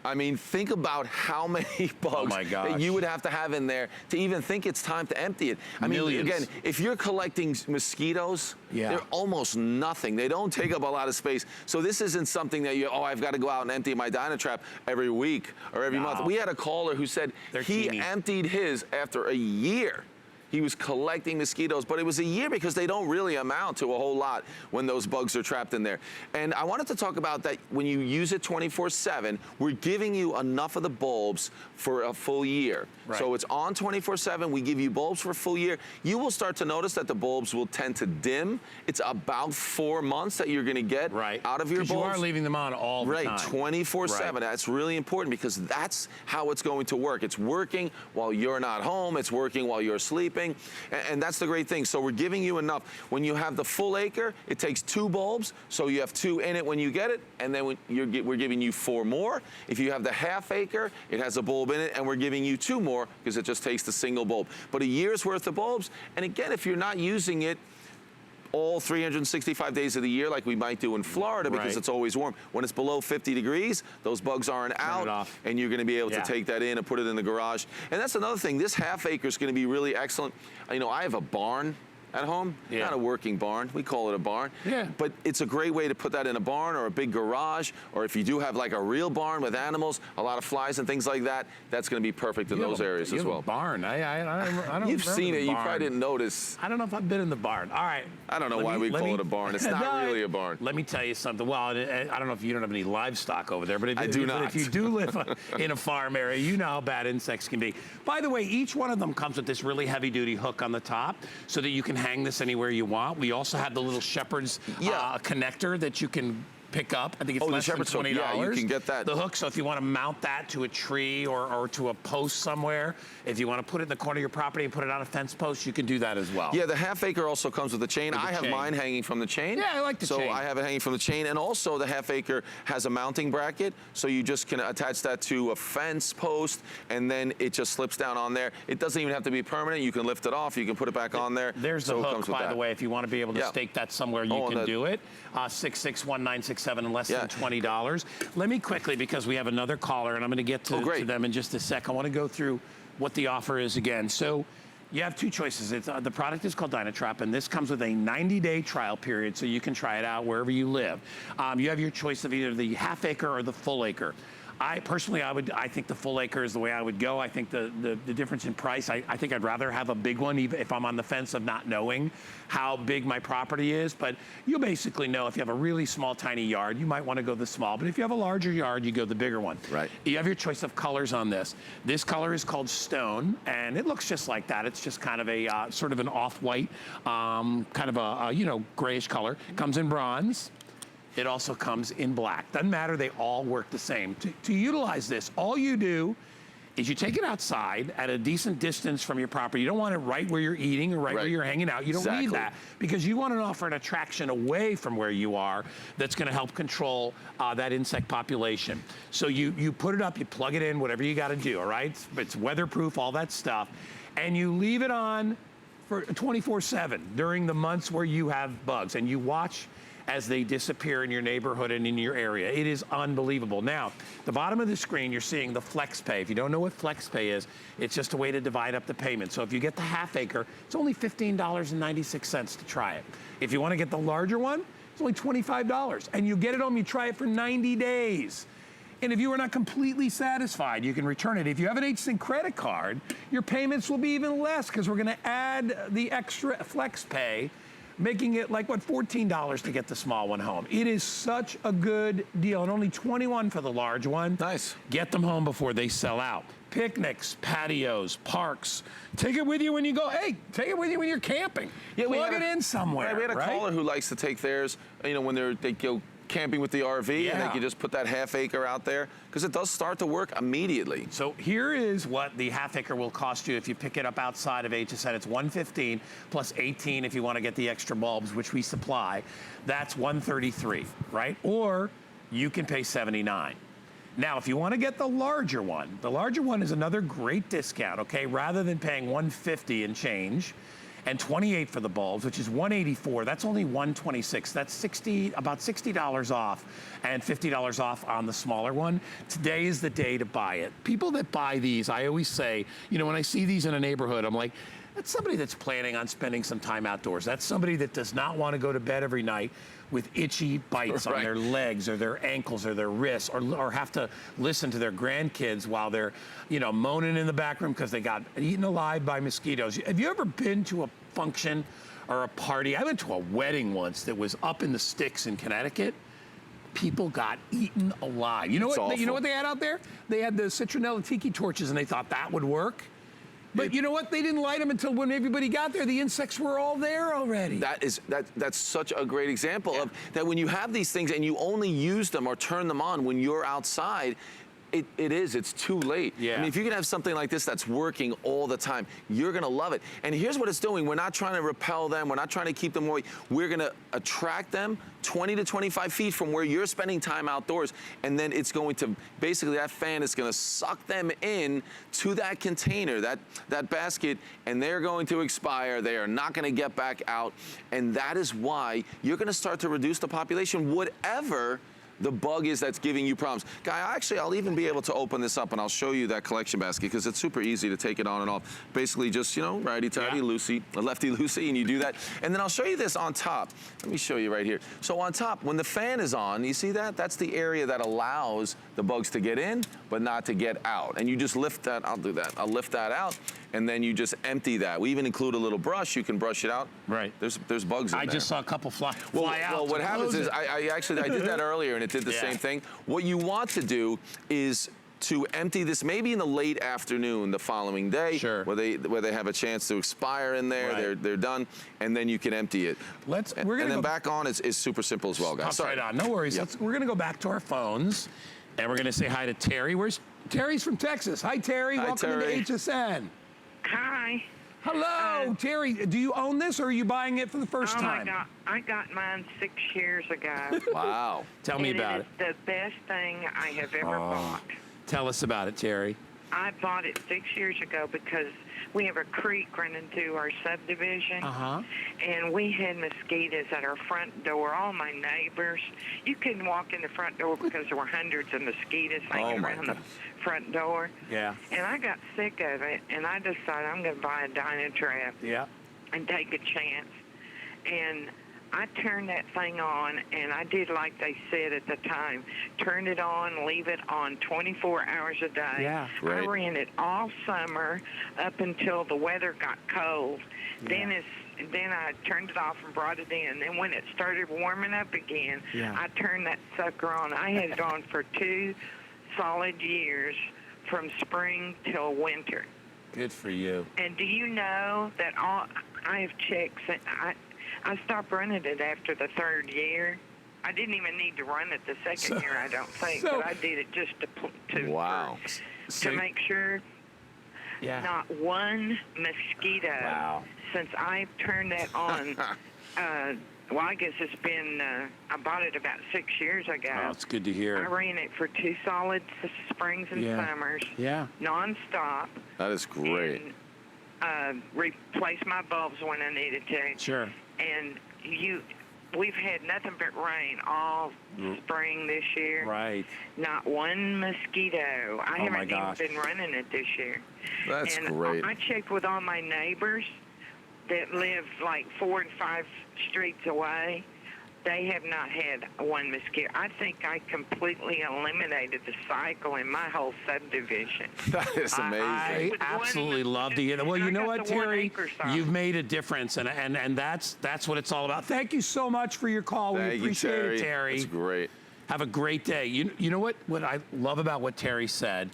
Speaker 2: I mean, think about how many bugs that you would have to have in there to even think it's time to empty it. I mean, again, if you're collecting mosquitoes, they're almost nothing. They don't take up a lot of space. So this isn't something that I've got to go out and empty my DynaTrap every week or every month. We had a caller who said he emptied his after a year. He was collecting mosquitoes, but it was a year because they don't really amount to a whole lot when those bugs are trapped in there. And I wanted to talk about that when you use it 24/7, we're giving you enough of the bulbs for a full year. So it's on 24/7. We give you bulbs for a full year. You will start to notice that the bulbs will tend to dim. It's about 4 months that you're going to get out of your bulbs.
Speaker 1: You are leaving them on all the time.
Speaker 2: 24/7. That's really important because that's how it's going to work. It's working while you're not home. It's working while you're sleeping. And that's the great thing. So we're giving you enough. When you have the full acre, it takes 2 bulbs. So you have 2 in it when you get it. And then we're giving you 4 more. If you have the ½ acre, it has a bulb in it. And we're giving you 2 more because it just takes the single bulb. But a year's worth of bulbs. And again, if you're not using it all 365 days of the year like we might do in Florida because it's always warm. When it's below 50 degrees, those bugs aren't out, and you're going to be able to take that in and put it in the garage. And that's another thing. This ½ acre is going to be really excellent. You know, I have a barn, at home. Not a working barn. We call it a barn. But it's a great way to put that in a barn or a big garage, or if you do have like a real barn with animals, a lot of flies and things like that, that's going to be perfect in those areas as well.
Speaker 1: A barn. I don't
Speaker 2: You've seen it. You
Speaker 1: barn.
Speaker 2: probably didn't notice.
Speaker 1: I don't know if I've been in the barn. All right.
Speaker 2: I don't know why we call it a barn. It's not really a barn.
Speaker 1: Let me tell you something. Well, I don't know if you don't have any livestock over there, but if,
Speaker 2: I do not.
Speaker 1: But if you do live in a farm area, you know how bad insects can be. By the way, each one of them comes with this really heavy-duty hook on the top so that you can hang this anywhere you want. We also have the little shepherd's connector that you can pick up. I think it's less than $20.
Speaker 2: Yeah, you can get that.
Speaker 1: The hook, so if you want to mount that to a tree or to a post somewhere, if you want to put it in the corner of your property and put it on a fence post, you can do that as well.
Speaker 2: Yeah, the half acre also comes with a chain. I have mine hanging from the chain.
Speaker 1: Yeah, I like the chain.
Speaker 2: So I have it hanging from the chain, and also the half acre has a mounting bracket, so you just can attach that to a fence post, and then it just slips down on there. It doesn't even have to be permanent. You can lift it off. You can put it back on there.
Speaker 1: There's the hook, by the way. If you want to be able to stake that somewhere, you can do it. 661-967 and less than $20. Let me quickly, because we have another caller, and I'm going to get to them in just a sec. I want to go through what the offer is again. So you have two choices. The product is called DynaTrap, and this comes with a 90-day trial period, so you can try it out wherever you live. You have your choice of either the half acre or the full acre. I think the full acre is the way I would go. I think the difference in price, I think I'd rather have a big one, even if I'm on the fence of not knowing how big my property is. But you basically know if you have a really small, tiny yard, you might want to go the small. But if you have a larger yard, you go the bigger one. Right. You have your choice of colors on this. This color is called Stone, and it looks just like that. It's just kind of a sort of an off-white, kind of a grayish color. Comes in bronze. It also comes in black. Doesn't matter, they all work the same. To utilize this, all you do is you take it outside at a decent distance from your property. You don't want it right where you're eating or right where you're hanging out. You don't need that, because you want to offer an attraction away from where you are that's going to help control that insect population. So you put it up, you plug it in, whatever you got to do, all right? It's weatherproof, all that stuff. And you leave it on for 24/7 during the months where you have bugs, and you watch as they disappear in your neighborhood and in your area. It is unbelievable. Now, the bottom of the screen, you're seeing the flex pay. If you don't know what flex pay is, it's just a way to divide up the payment. So if you get the half acre, it's only $15.96 to try it. If you want to get the larger one, it's only $25. And you get it home, you try it for 90 days. And if you are not completely satisfied, you can return it. If you have an HSN credit card, your payments will be even less, because we're going to add the extra flex pay, making it like, what, $14 to get the small one home. It is such a good deal, and only $21 for the large one. Nice. Get them home before they sell out. Picnics, patios, parks. Take it with you when you go. Hey, take it with you when you're camping. Yeah, plug it in somewhere.
Speaker 2: We had a caller who likes to take theirs, when they go camping with the RV, and they can just put that half acre out there, because it does start to work immediately.
Speaker 1: So here is what the half acre will cost you if you pick it up outside of HSN. It's $115 plus $18 if you want to get the extra bulbs, which we supply. That's $133, right? Or you can pay $79. Now, if you want to get the larger one is another great discount, okay? Rather than paying $150 and change, and $28 for the bulbs, which is $184. That's only $126. That's about $60 off, and $50 off on the smaller one. Today is the day to buy it. People that buy these, I always say, when I see these in a neighborhood, I'm like, that's somebody that's planning on spending some time outdoors. That's somebody that does not want to go to bed every night with itchy bites on their legs or their ankles or their wrists, or have to listen to their grandkids while they're, moaning in the back room because they got eaten alive by mosquitoes. Have you ever been to a function or a party? I went to a wedding once that was up in the sticks in Connecticut. People got eaten alive. You know what they had out there? They had the citronella tiki torches, and they thought that would work. But you know what? They didn't light them until when everybody got there. The insects were all there already.
Speaker 2: That's such a great example of that. When you have these things and you only use them or turn them on when you're outside, it's too late. Yeah. I mean, if you can have something like this that's working all the time, you're gonna love it. And here's what it's doing. We're not trying to repel them. We're not trying to keep them away. We're gonna attract them 20 to 25 feet from where you're spending time outdoors. And then it's going to, basically that fan is gonna suck them in to that container, that basket, and they're going to expire. They are not gonna get back out. And that is why you're gonna start to reduce the population, whatever the bug is that's giving you problems. Guy, actually, I'll even be able to open this up and I'll show you that collection basket because it's super easy to take it on and off. Basically just, you know, righty-tighty, loosey, lefty-loosey, and you do that. And then I'll show you this on top. Let me show you right here. So on top, when the fan is on, you see that? That's the area that allows the bugs to get in, but not to get out. And you just lift that, I'll do that. I'll lift that out, and then you just empty that. We even include a little brush. You can brush it out.
Speaker 1: Right.
Speaker 2: There's bugs in there.
Speaker 1: I just saw a couple fly out.
Speaker 2: Well, what happens is, I did that earlier, and it did the same thing. What you want to do is to empty this maybe in the late afternoon the following day, where they have a chance to expire in there, they're done, and then you can empty it. And then back on is super simple as well, guys.
Speaker 1: Sorry. Right on, no worries.
Speaker 2: Yep.
Speaker 1: We're gonna go back to our phones, and we're gonna say hi to Terry. Terry's from Texas. Hi, Terry.
Speaker 2: Hi,
Speaker 1: welcome
Speaker 2: Terry.
Speaker 1: to HSN.
Speaker 3: Hi.
Speaker 1: Hello, Terry. Do you own this, or are you buying it for the first time?
Speaker 4: I got mine 6 years ago.
Speaker 2: Wow.
Speaker 1: Tell me about it.
Speaker 4: It's the best thing I have ever bought.
Speaker 1: Tell us about it, Terry.
Speaker 4: I bought it 6 years ago because we have a creek running through our subdivision, and we had mosquitoes at our front door. All my neighbors, you couldn't walk in the front door because there were hundreds of mosquitoes hanging around the front door.
Speaker 1: Yeah.
Speaker 4: And I got sick of it, and I decided I'm going to buy a DynaTrap and take a chance. And I turned that thing on, and I did like they said at the time, turn it on, leave it on 24 hours a day.
Speaker 1: Yeah,
Speaker 4: I ran it all summer up until the weather got cold. Then I turned it off and brought it in. Then when it started warming up again, I turned that sucker on. I had it on for 2 solid years from spring till winter.
Speaker 1: Good for you.
Speaker 4: And do you know that I have chicks, I stopped running it after the 3rd year. I didn't even need to run it the 2nd year, I don't think, but I did it just to make sure not one mosquito since I turned that on. Well, I guess it's been, I bought it about 6 years ago.
Speaker 1: Oh, it's good to hear.
Speaker 4: I ran it for 2 solid springs and summers, nonstop.
Speaker 2: That is great.
Speaker 4: And replaced my bulbs when I needed to.
Speaker 1: Sure.
Speaker 4: And we've had nothing but rain all spring this year.
Speaker 1: Right.
Speaker 4: Not one mosquito. I haven't even been running it this year.
Speaker 2: That's great.
Speaker 4: I checked with all my neighbors that live like 4 and 5 streets away. They have not had one mosquito. I think I completely eliminated the cycle in my whole subdivision.
Speaker 2: That is amazing.
Speaker 1: I absolutely love to hear that. Well, you know what, Terry? You've made a difference, and that's what it's all about. Thank you so much for your call. We appreciate it, Terry.
Speaker 2: That's great.
Speaker 1: Have a great day. You know what I love about what Terry said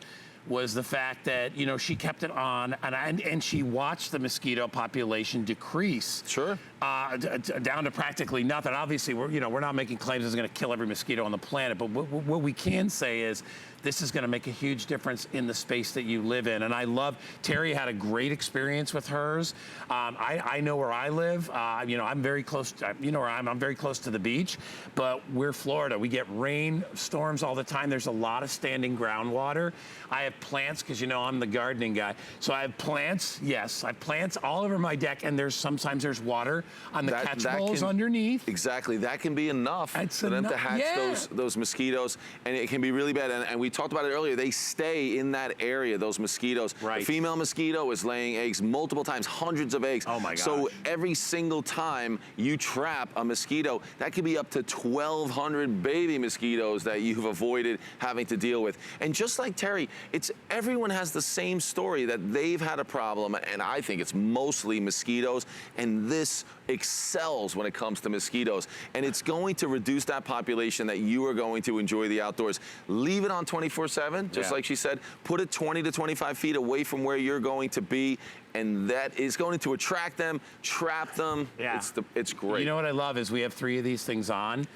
Speaker 1: was the fact that, you know, she kept it on and she watched the mosquito population decrease.
Speaker 2: Sure.
Speaker 1: Down to practically nothing. Obviously, we're not making claims it's going to kill every mosquito on the planet, but what we can say is this is going to make a huge difference in the space that you live in. And I love, Terry had a great experience with hers. I know where I live. I'm very close, where I'm very close to the beach, but we're Florida. We get rain storms all the time. There's a lot of standing groundwater. I have plants, because I'm the gardening guy. So I have plants, I have plants all over my deck, and sometimes there's water on the catch bowls underneath.
Speaker 2: Exactly, that can be enough for them to hatch those mosquitoes, and it can be really bad. And we talked about it earlier, they stay in that area, those mosquitoes. Right. The female mosquito is laying eggs multiple times, hundreds of eggs. Oh my gosh. So every single time you trap a mosquito, that could be up to 1,200 baby mosquitoes that you've avoided having to deal with. And just like Terry, everyone has the same story that they've had a problem, and I think it's mostly mosquitoes, and this excels when it comes to mosquitoes, and it's going to reduce that population that you are going to enjoy the outdoors. Leave it on 24/7, just like she said. Put it 20 to 25 feet away from where you're going to be, and that is going to attract them, trap them. Yeah. It's great.
Speaker 1: You know what I love is we have 3 of these things on,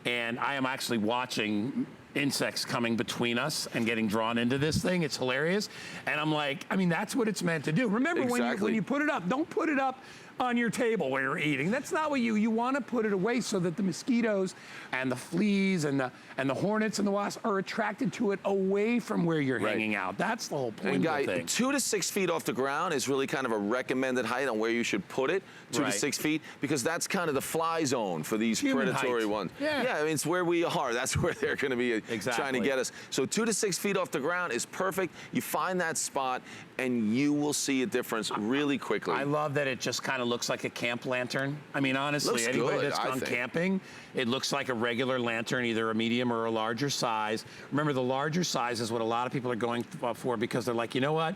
Speaker 1: and I am actually watching insects coming between us and getting drawn into this thing. It's hilarious. And I'm like, that's what it's meant to do. Remember, when you put it up, don't put it up on your table where you're eating. That's not what you want to put it away so that the mosquitoes and the fleas and the hornets and the wasps are attracted to it away from where you're hanging out. That's the whole point of the thing.
Speaker 2: 2 to 6 feet off the ground is really kind of a recommended height on where you should put it, 2 to 6 feet, because that's kind of the fly zone for these predatory ones. Yeah, I mean, it's where we are. That's where they're going to be trying to get us. So 2 to 6 feet off the ground is perfect. You find that spot, and you will see a difference really quickly.
Speaker 1: I love that it just kind of looks like a camp lantern. I mean, honestly, anybody that's gone camping, it looks like a regular lantern, either a medium or a larger size. Remember, the larger size is what a lot of people are going for because they're like, you know what?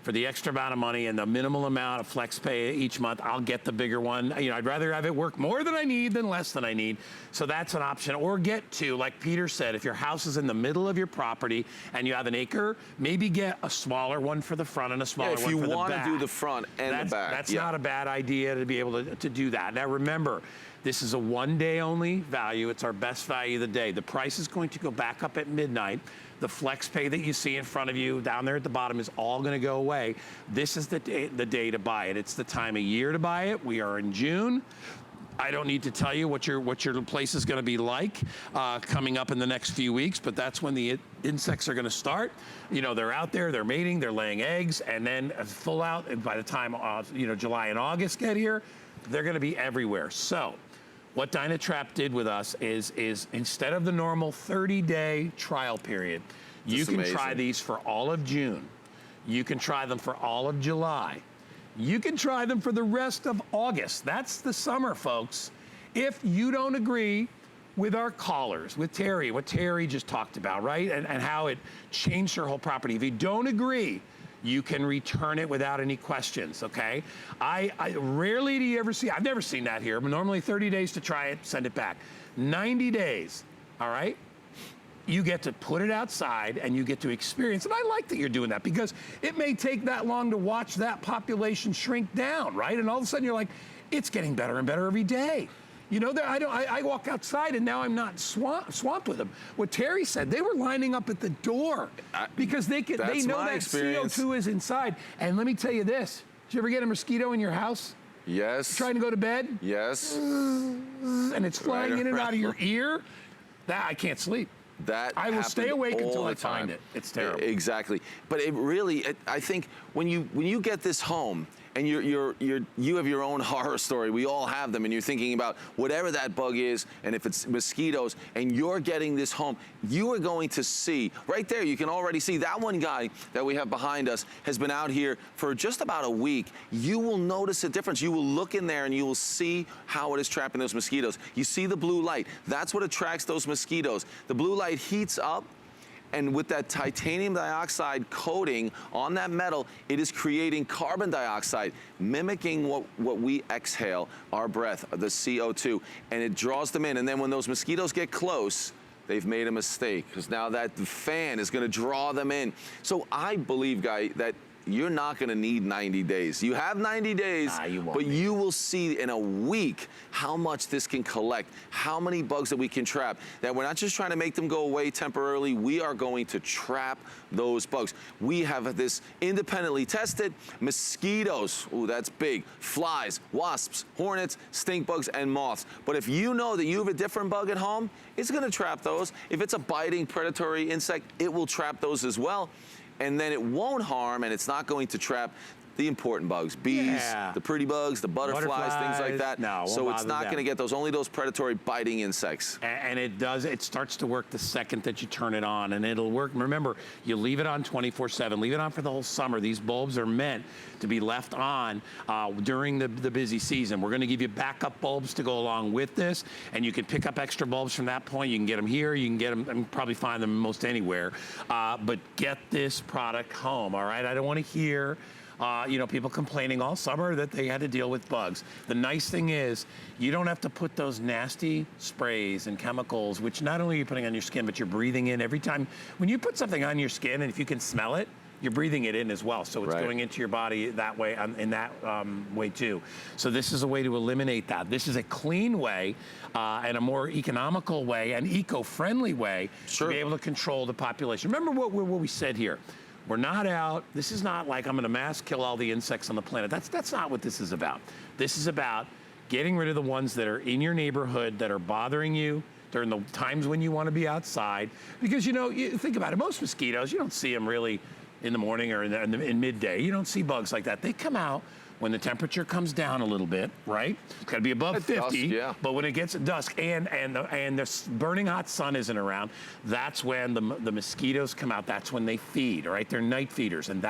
Speaker 1: For the extra amount of money and the minimal amount of flex pay each month, I'll get the bigger one. You know, I'd rather have it work more than I need than less than I need. So that's an option. Or get to, like Peter said, if your house is in the middle of your property and you have an acre, maybe get a smaller one for the front and a smaller one for the back.
Speaker 2: If you want to do the front and the back.
Speaker 1: That's not a bad idea to be able to do that. Now remember, this is a one-day only value. It's our best value of the day. The price is going to go back up at midnight. The flex pay that you see in front of you down there at the bottom is all going to go away. This is the day to buy it. It's the time of year to buy it. We are in June. I don't need to tell you what your place is going to be like coming up in the next few weeks, but that's when the insects are going to start. You know, they're out there, they're mating, they're laying eggs, and then full out. And by the time you know, July and August get here, they're going to be everywhere. So what DynaTrap did with us is instead of the normal 30-day trial period, you can try these for all of June. You can try them for all of July. You can try them for the rest of August. That's the summer, folks. If you don't agree with our callers, with Terry, what Terry just talked about, right? And how it changed her whole property. If you don't agree, you can return it without any questions, okay? I rarely do you ever see, I've never seen that here, but normally 30 days to try it, send it back. 90 days, all right? You get to put it outside and you get to experience, and I like that you're doing that because it may take that long to watch that population shrink down, right? And all of a sudden you're like, it's getting better and better every day. You know, I walk outside and now I'm not swamped with them. What Terry said, they were lining up at the door because they know that CO2 is inside. And let me tell you this, did you ever get a mosquito in your house?
Speaker 2: Yes.
Speaker 1: Trying to go to bed?
Speaker 2: Yes.
Speaker 1: And it's flying in and out of your ear? That, I can't sleep. I will stay awake until I find it. It's terrible.
Speaker 2: Exactly. But it really, I think when you get this home, and you have your own horror story. We all have them, and you're thinking about whatever that bug is, and if it's mosquitoes, and you're getting this home, you are going to see, right there, you can already see that one guy that we have behind us has been out here for just about a week. You will notice a difference. You will look in there, and you will see how it is trapping those mosquitoes. You see the blue light. That's what attracts those mosquitoes. The blue light heats up, and with that titanium dioxide coating on that metal, it is creating carbon dioxide, mimicking what we exhale, our breath, the CO2, and it draws them in. And then when those mosquitoes get close, they've made a mistake because now that fan is going to draw them in. So I believe, Guy, that you're not going to need 90 days. You have 90 days, but you will see in a week how much this can collect, how many bugs that we can trap, that we're not just trying to make them go away temporarily, we are going to trap those bugs. We have this independently tested. Mosquitoes, ooh, that's big. Flies, wasps, hornets, stink bugs, and moths. But if you know that you have a different bug at home, it's going to trap those. If it's a biting predatory insect, it will trap those as well. And then it won't harm, and it's not going to trap the important bugs, bees, the pretty bugs, the butterflies, things like that.
Speaker 1: No,
Speaker 2: so it's not going to get only those predatory biting insects.
Speaker 1: And it starts to work the second that you turn it on, and it'll work. Remember, you leave it on 24/7, leave it on for the whole summer. These bulbs are meant to be left on during the busy season. We're going to give you backup bulbs to go along with this, and you can pick up extra bulbs from that point. You can get them here, you can get them, and probably find them most anywhere. But get this product home, all right? I don't want to hear you know, people complaining all summer that they had to deal with bugs. The nice thing is you don't have to put those nasty sprays and chemicals, which not only are you putting on your skin, but you're breathing in every time. When you put something on your skin, and if you can smell it, you're breathing it in as well. So it's going into your body that way, in that way too. So this is a way to eliminate that. This is a clean way and a more economical way, an eco-friendly way to be able to control the population. Remember what we said here. We're not out. This is not like I'm going to mass kill all the insects on the planet. That's not what this is about. This is about getting rid of the ones that are in your neighborhood that are bothering you during the times when you want to be outside. Because, you know, you think about it, most mosquitoes, you don't see them really in the morning or in midday. You don't see bugs like that. They come out when the temperature comes down a little bit, right? It's got to be above 50,
Speaker 2: dusk, yeah.
Speaker 1: But when it gets at dusk and the burning hot sun isn't around, that's when the mosquitoes come out. That's when they feed, right? They're night feeders, and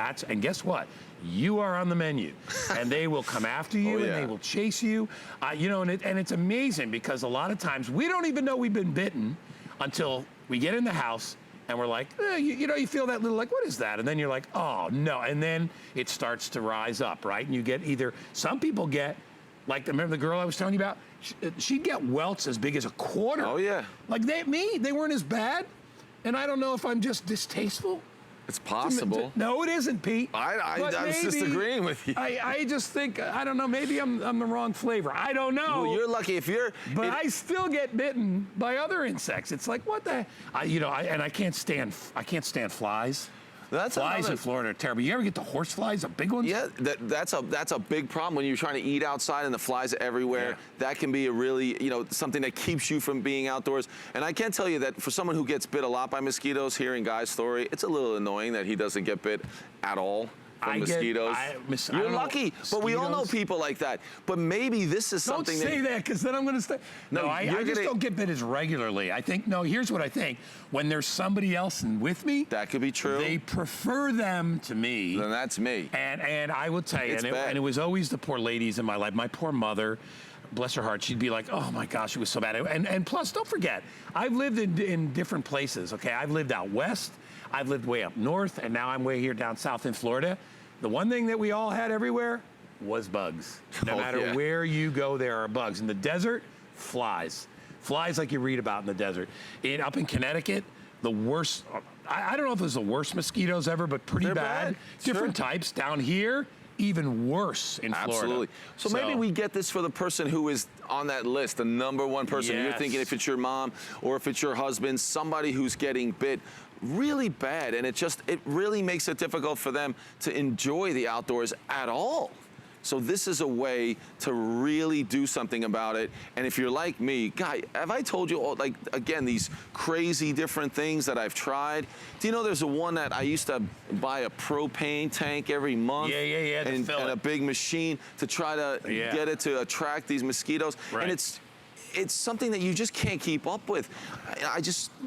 Speaker 1: guess what? You are on the menu, and they will come after you, and they will chase you. You know, and it's amazing because a lot of times we don't even know we've been bitten until we get in the house. And we're like, you know, you feel that little, like, what is that? And then you're like, oh, no. And then it starts to rise up, right? And you get some people get, like, remember the girl I was telling you about? She'd get welts as big as a quarter.
Speaker 2: Oh, yeah.
Speaker 1: Like, they weren't as bad. And I don't know if I'm just distasteful.
Speaker 2: It's possible.
Speaker 1: No, it isn't, Pete.
Speaker 2: I was just agreeing with you.
Speaker 1: I just think, I don't know, maybe I'm the wrong flavor. I don't know.
Speaker 2: Well, you're lucky if you're...
Speaker 1: But I still get bitten by other insects. It's like, what the... you know, I can't stand flies. Flies in Florida are terrible. You ever get the horse flies, the big ones?
Speaker 2: Yeah, that's a big problem when you're trying to eat outside and the flies are everywhere. Yeah. That can be a really, you know, something that keeps you from being outdoors. And I can tell you that for someone who gets bit a lot by mosquitoes, hearing Guy's story, it's a little annoying that he doesn't get bit at all from mosquitoes. You're lucky, but we all know people like that. But maybe this is something.
Speaker 1: Don't say that, because then I'm going to stay. No, I just don't get bit as regularly. I think, no, here's what I think. When there's somebody else with me,
Speaker 2: that could be true.
Speaker 1: They prefer them to me.
Speaker 2: Then that's me.
Speaker 1: And I will tell you, and it was always the poor ladies in my life. My poor mother, bless her heart, she'd be like, oh my gosh, it was so bad. And plus, don't forget, I've lived in different places, okay? I've lived out west, I've lived way up north, and now I'm way here down south in Florida. The one thing that we all had everywhere was bugs. No matter where you go, there are bugs. In the desert, flies. Flies like you read about in the desert. Up in Connecticut, the worst, I don't know if it was the worst mosquitoes ever, but pretty bad. Different types. Down here, even worse in Florida.
Speaker 2: Absolutely. So maybe we get this for the person who is on that list, the #1 person. You're thinking if it's your mom or if it's your husband, somebody who's getting bit really bad, and it really makes it difficult for them to enjoy the outdoors at all. So this is a way to really do something about it. And if you're like me, Guy, have I told you all, like, again, these crazy different things that I've tried? Do you know there's one that I used to buy a propane tank every month?
Speaker 1: Yeah.
Speaker 2: And a big machine to try to get it to attract these mosquitoes.
Speaker 1: Right.
Speaker 2: And it's something that you just can't keep up with.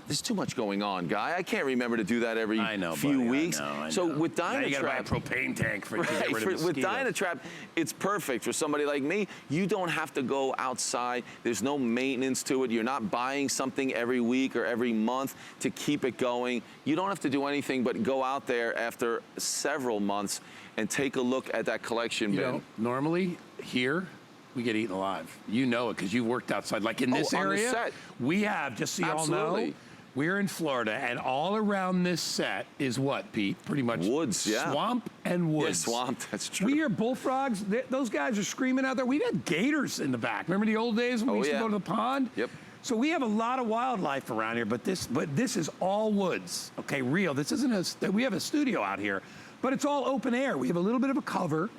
Speaker 2: There's too much going on, Guy. I can't remember to do that every few weeks.
Speaker 1: I know.
Speaker 2: So with DynaTrap,
Speaker 1: now you gotta buy a propane tank to get rid of mosquitoes.
Speaker 2: With DynaTrap, it's perfect for somebody like me. You don't have to go outside. There's no maintenance to it. You're not buying something every week or every month to keep it going. You don't have to do anything but go out there after several months and take a look at that collection bin.
Speaker 1: You know, normally here, we get eaten alive. You know it because you worked outside. Like in this area,
Speaker 2: on the set.
Speaker 1: We have, just so you all know, we're in Florida, and all around this set is what, Pete? Pretty much
Speaker 2: woods,
Speaker 1: swamp and woods.
Speaker 2: Yeah, swamp, that's true.
Speaker 1: We hear bullfrogs. Those guys are screaming out there. We've had gators in the back. Remember the old days when we used to go to the pond?
Speaker 2: Yep.
Speaker 1: So we have a lot of wildlife around here, but this is all woods. Okay, real. This isn't we have a studio out here, but it's all open air. We have a little bit of a cover.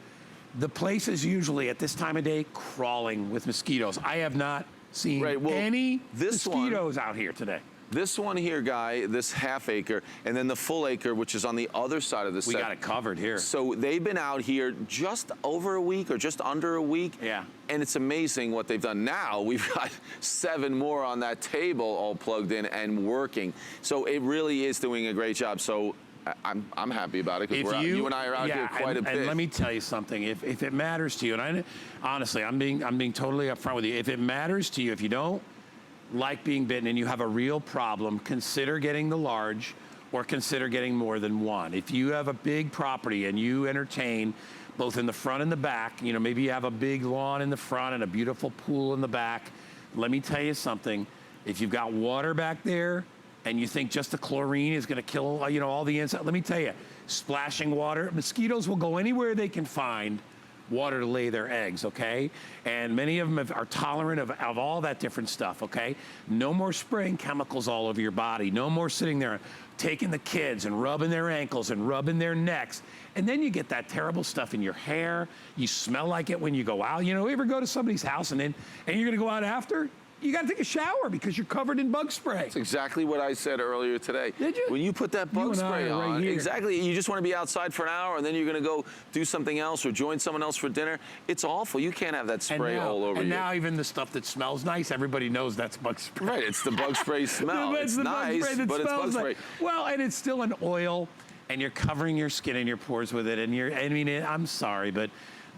Speaker 1: The place is usually at this time of day crawling with mosquitoes. I have not seen any mosquitoes out here today.
Speaker 2: This one here, Guy, this half acre, and then the full acre, which is on the other side of the set.
Speaker 1: We got it covered here.
Speaker 2: So they've been out here just over a week or just under a week.
Speaker 1: Yeah.
Speaker 2: And it's amazing what they've done. Now we've got 7 more on that table all plugged in and working. So it really is doing a great job. So I'm happy about it because you and I are out here quite a bit.
Speaker 1: And let me tell you something. If it matters to you, and honestly, I'm being totally upfront with you. If it matters to you, if you don't like being bitten and you have a real problem, consider getting the large or consider getting more than one. If you have a big property and you entertain both in the front and the back, you know, maybe you have a big lawn in the front and a beautiful pool in the back. Let me tell you something. If you've got water back there, and you think just the chlorine is going to kill, all the insects. Let me tell you, splashing water, mosquitoes will go anywhere they can find water to lay their eggs, okay? And many of them are tolerant of all that different stuff, okay? No more spraying chemicals all over your body. No more sitting there taking the kids and rubbing their ankles and rubbing their necks. And then you get that terrible stuff in your hair. You smell like it when you go out. You know, you ever go to somebody's house and you're gonna go out after? You got to take a shower because you're covered in bug spray.
Speaker 2: That's exactly what I said earlier today.
Speaker 1: Did you?
Speaker 2: When you put that bug spray on, exactly, you just want to be outside for an hour and then you're going to go do something else or join someone else for dinner. It's awful. You can't have that spray all over you.
Speaker 1: And now even the stuff that smells nice, everybody knows that's bug spray.
Speaker 2: Right, it's the bug spray smell. It's nice, but it's bug spray.
Speaker 1: Well, and it's still an oil, and you're covering your skin and your pores with it, and I'm sorry, but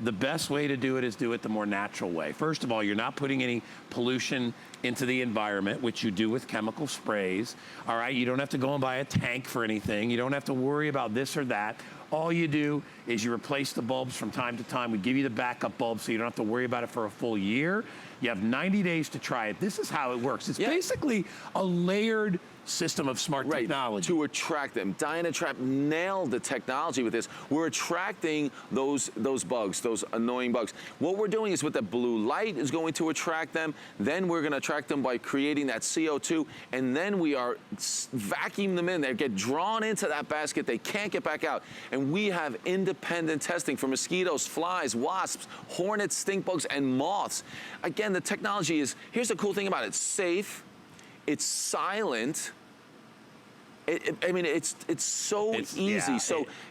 Speaker 1: the best way to do it is do it the more natural way. First of all, you're not putting any pollution into the environment, which you do with chemical sprays. All right, you don't have to go and buy a tank for anything. You don't have to worry about this or that. All you do is you replace the bulbs from time to time. We give you the backup bulb so you don't have to worry about it for a full year. You have 90 days to try it. This is how it works. It's basically a layered system of smart technology.
Speaker 2: To attract them. DynaTrap nailed the technology with this. We're attracting those bugs, those annoying bugs. What we're doing is with the blue light is going to attract them. Then we're going to attract them by creating that CO2. And then we are vacuuming them in. They get drawn into that basket. They can't get back out. And we have independent testing for mosquitoes, flies, wasps, hornets, stink bugs, and moths. Again, the technology is, here's the cool thing about it. It's safe. It's silent. I mean, it's so easy.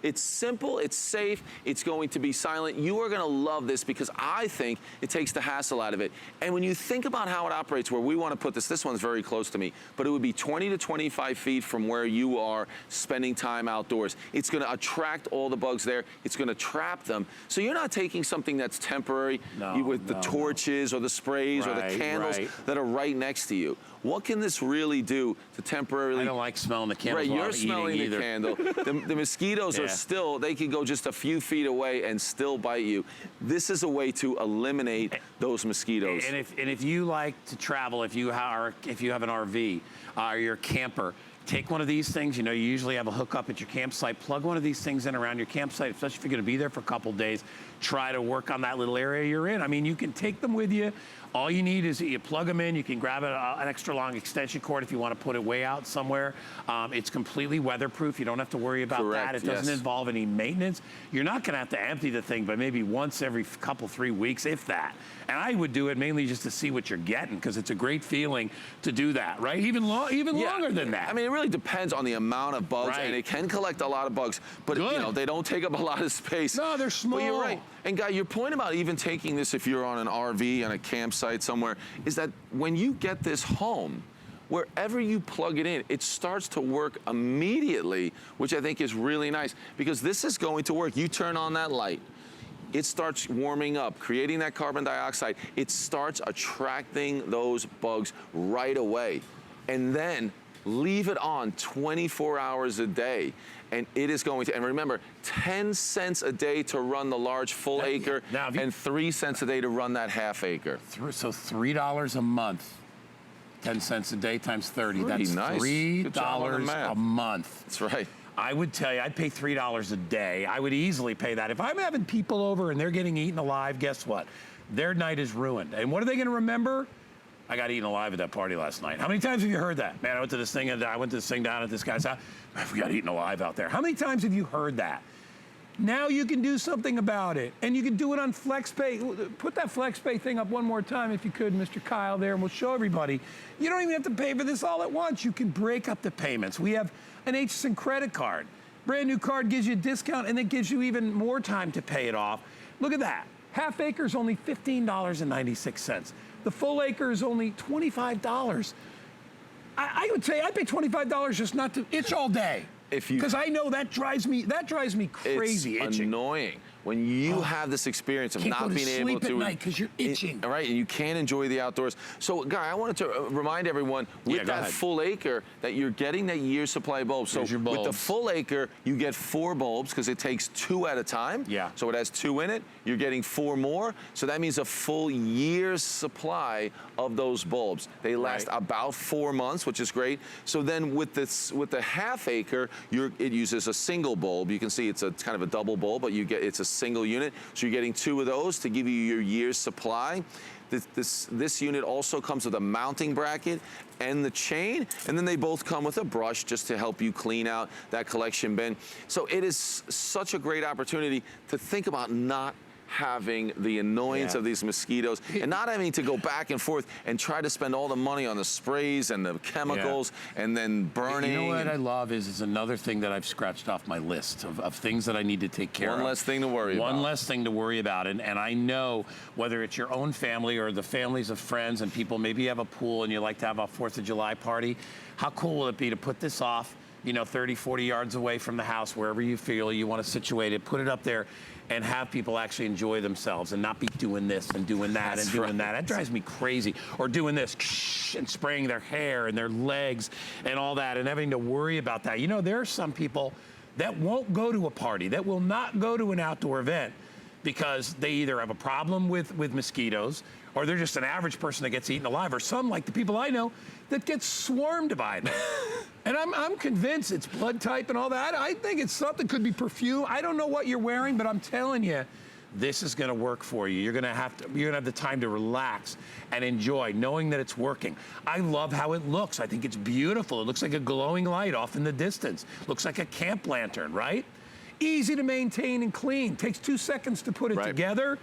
Speaker 2: It's simple, it's safe, it's going to be silent. You are going to love this because I think it takes the hassle out of it. And when you think about how it operates, where we want to put this one's very close to me, but it would be 20 to 25 feet from where you are spending time outdoors. It's going to attract all the bugs there. It's going to trap them. So you're not taking something that's temporary with the torches or the sprays or the candles that are right next to you. What can this really do to temporarily...
Speaker 1: I don't like smelling the candles.
Speaker 2: Right, you're smelling the candle. The mosquitoes are still, they can go just a few feet away and still bite you. This is a way to eliminate those mosquitoes.
Speaker 1: And if you like to travel, if you have an RV or you're a camper, take one of these things. You know, you usually have a hookup at your campsite. Plug one of these things in around your campsite, especially if you're going to be there for a couple days. Try to work on that little area you're in. I mean, you can take them with you. All you need is you plug them in. You can grab an extra long extension cord if you want to put it way out somewhere. It's completely weatherproof. You don't have to worry about that. It doesn't involve any maintenance. You're not going to have to empty the thing, but maybe once every couple, 3 weeks, if that. And I would do it mainly just to see what you're getting because it's a great feeling to do that, right? Even longer than that.
Speaker 2: I mean, it really depends on the amount of bugs, and it can collect a lot of bugs, but you know, they don't take up a lot of space.
Speaker 1: No, they're small.
Speaker 2: But you're right. And Guy, your point about even taking this if you're on an RV on a campsite somewhere is that when you get this home, wherever you plug it in, it starts to work immediately, which I think is really nice because this is going to work. You turn on that light. It starts warming up, creating that carbon dioxide. It starts attracting those bugs right away. And then leave it on 24 hours a day. And it is going to, and remember, 10 cents a day to run the large full acre and 3 cents a day to run that half acre.
Speaker 1: So $3 a month, 10 cents a day times 30. That's
Speaker 2: nice.
Speaker 1: $3 a month.
Speaker 2: That's right.
Speaker 1: I would tell you, I'd pay $3 a day. I would easily pay that. If I'm having people over and they're getting eaten alive, guess what? Their night is ruined. And what are they going to remember? I got eaten alive at that party last night. How many times have you heard that? Man, I went to this thing down at this guy's house. We got eaten alive out there. How many times have you heard that? Now you can do something about it. And you can do it on FlexPay. Put that FlexPay thing up one more time if you could, Mr. Kyle, there, and we'll show everybody. You don't even have to pay for this all at once. You can break up the payments. We have an HSN credit card. Brand new card gives you a discount, and it gives you even more time to pay it off. Look at that. Half acre is only $15.96. The full acre is only $25. I would say I'd pay $25 just not to itch all day. Because I know that drives me crazy.
Speaker 2: It's annoying when you have this experience of not being able to
Speaker 1: sleep at night because you're itching.
Speaker 2: Right, and you can't enjoy the outdoors. So, Guy, I wanted to remind everyone with that full acre that you're getting that year's supply of bulbs. So with the full acre, you get 4 bulbs because it takes 2 at a time.
Speaker 1: Yeah.
Speaker 2: So it has 2 in it. You're getting 4 more. So that means a full year's supply of those bulbs. They last about 4 months, which is great. So then with the half acre, it uses a single bulb. You can see it's kind of a double bulb, but it's a single unit. So you're getting 2 of those to give you your year's supply. This unit also comes with a mounting bracket and the chain, and then they both come with a brush just to help you clean out that collection bin. So it is such a great opportunity to think about not having the annoyance of these mosquitoes and not having to go back and forth and try to spend all the money on the sprays and the chemicals and then burning.
Speaker 1: You know what I love is another thing that I've scratched off my list of things that I need to take care of.
Speaker 2: One less thing to worry about.
Speaker 1: One less thing to worry about. And I know whether it's your own family or the families of friends and people, maybe you have a pool and you like to have a 4th of July party, how cool will it be to put this off, you know, 30, 40 yards away from the house, wherever you feel you want to situate it, put it up there and have people actually enjoy themselves and not be doing this and doing that and doing that. That drives me crazy. Or doing this and spraying their hair and their legs and all that and having to worry about that. You know, there are some people that won't go to a party, that will not go to an outdoor event because they either have a problem with mosquitoes or they're just an average person that gets eaten alive, or some, like the people I know, that get swarmed by them. And I'm convinced it's blood type and all that. I think it's something, could be perfume. I don't know what you're wearing, but I'm telling you, this is gonna work for you. You're gonna have the time to relax and enjoy, knowing that it's working. I love how it looks. I think it's beautiful. It looks like a glowing light off in the distance. Looks like a camp lantern, right? Easy to maintain and clean. Takes 2 seconds to put it together.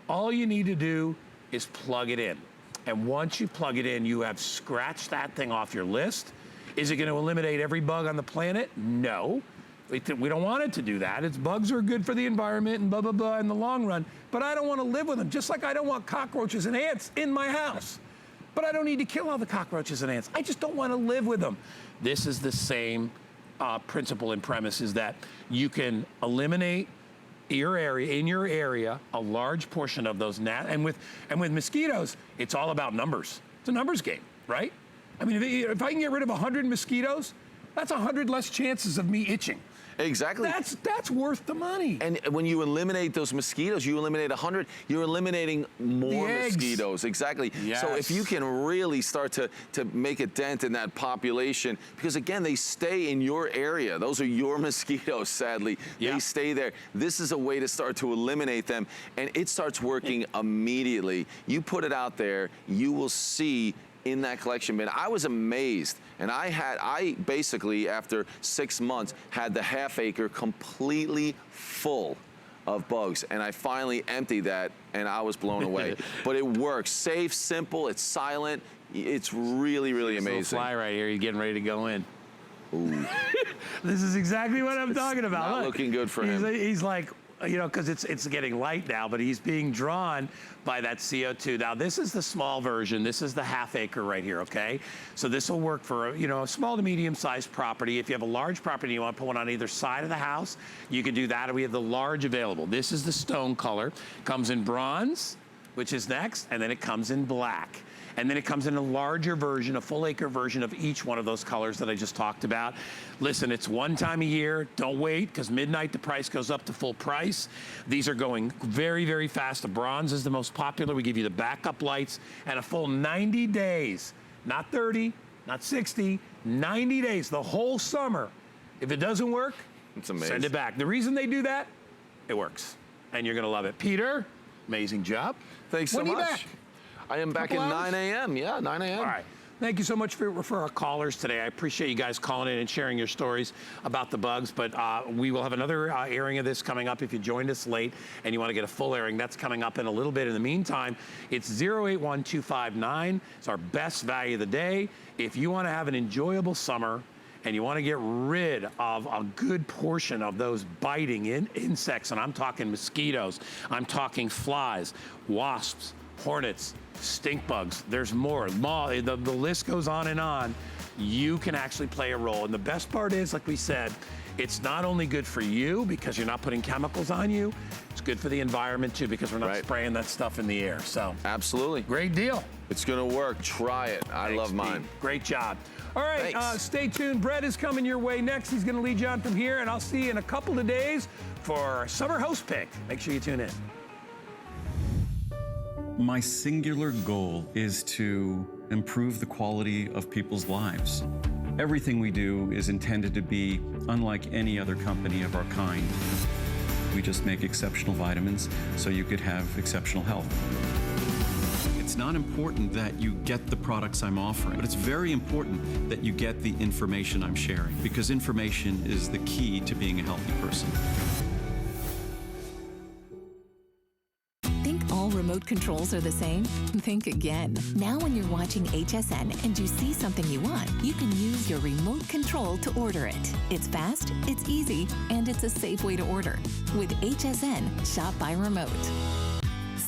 Speaker 1: All you need to do is plug it in. And once you plug it in, you have scratched that thing off your list. Is it going to eliminate every bug on the planet? No. We don't want it to do that. Bugs are good for the environment and blah, blah, blah in the long run, but I don't want to live with them, just like I don't want cockroaches and ants in my house. But I don't need to kill all the cockroaches and ants. I just don't want to live with them. This is the same principle and premise, is that you can eliminate in your area, a large portion of those and with mosquitoes, it's all about numbers. It's a numbers game, right? I mean, if I can get rid of 100 mosquitoes, that's 100 less chances of me itching.
Speaker 2: Exactly.
Speaker 1: That's worth the money.
Speaker 2: And when you eliminate those mosquitoes, you eliminate 100, you're eliminating more mosquitoes. Exactly.
Speaker 1: Yes.
Speaker 2: So if you can really start to make a dent in that population, because again, they stay in your area. Those are your mosquitoes, sadly. They stay there. This is a way to start to eliminate them, and it starts working immediately. You put it out there, you will see in that collection bin. I was amazed, and I basically, after 6 months, had the half acre completely full of bugs, and I finally emptied that, and I was blown away. But it works. Safe, simple, it's silent. It's really, really amazing.
Speaker 1: This little fly right here, he's getting ready to go in.
Speaker 2: Ooh.
Speaker 1: This is exactly what I'm talking about.
Speaker 2: Not looking good for him.
Speaker 1: He's like, you know, because it's getting light now, but he's being drawn by that CO2. Now, this is the small version. This is the half acre right here, okay? So this will work for, you know, a small to medium-sized property. If you have a large property and you want to put one on either side of the house, you can do that. We have the large available. This is the stone color. Comes in bronze, which is next, and then it comes in black. And then it comes in a larger version, a full acre version of each one of those colors that I just talked about. Listen, it's one time a year. Don't wait, because midnight the price goes up to full price. These are going very, very fast. The bronze is the most popular. We give you the backup lights and a full 90 days. Not 30, not 60, 90 days, the whole summer. If it doesn't work,
Speaker 2: it's amazing.
Speaker 1: Send it back. The reason they do that, it works. And you're going to love it. Peter, amazing job.
Speaker 2: Thanks so much.
Speaker 1: When are you back?
Speaker 2: I am back at 9 a.m. Yeah, 9 a.m.
Speaker 1: All right. Thank you so much for our callers today. I appreciate you guys calling in and sharing your stories about the bugs. But we will have another airing of this coming up if you joined us late and you want to get a full airing. That's coming up in a little bit. In the meantime, it's 081259. It's our best value of the day. If you want to have an enjoyable summer and you want to get rid of a good portion of those biting insects, and I'm talking mosquitoes, I'm talking flies, wasps, hornets, stink bugs, there's more. The list goes on and on. You can actually play a role. And the best part is, like we said, it's not only good for you because you're not putting chemicals on you, it's good for the environment too because we're not spraying that stuff in the air. So
Speaker 2: absolutely.
Speaker 1: Great deal.
Speaker 2: It's gonna work. Try it. I love mine.
Speaker 1: Great job. All right, stay tuned. Brett is coming your way next. He's gonna lead you on from here, and I'll see you in a couple of days for our summer host pick. Make sure you tune in.
Speaker 5: My singular goal is to improve the quality of people's lives. Everything we do is intended to be unlike any other company of our kind. We just make exceptional vitamins so you could have exceptional health. It's not important that you get the products I'm offering, but it's very important that you get the information I'm sharing, because information is the key to being a healthy person.
Speaker 6: Think all remote controls are the same? Think again. Now when you're watching HSN and you see something you want, you can use your remote control to order it. It's fast, it's easy, and it's a safe way to order. With HSN, shop by remote.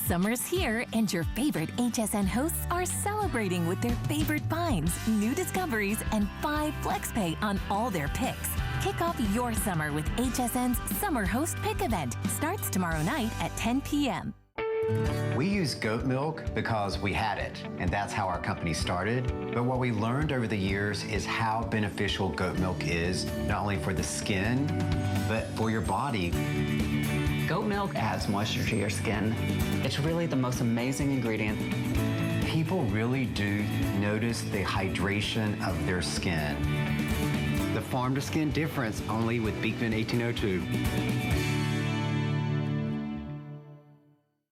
Speaker 6: Summer's here, and your favorite HSN hosts are celebrating with their favorite finds, new discoveries, and 5 FlexPay on all their picks. Kick off your summer with HSN's Summer Host Pick event. Starts tomorrow night at 10 p.m.
Speaker 7: We use goat milk because we had it, and that's how our company started. But what we learned over the years is how beneficial goat milk is, not only for the skin, but for your body.
Speaker 8: Goat milk adds moisture to your skin. It's really the most amazing ingredient.
Speaker 7: People really do notice the hydration of their skin. The farm-to-skin difference only with Beekman 1802.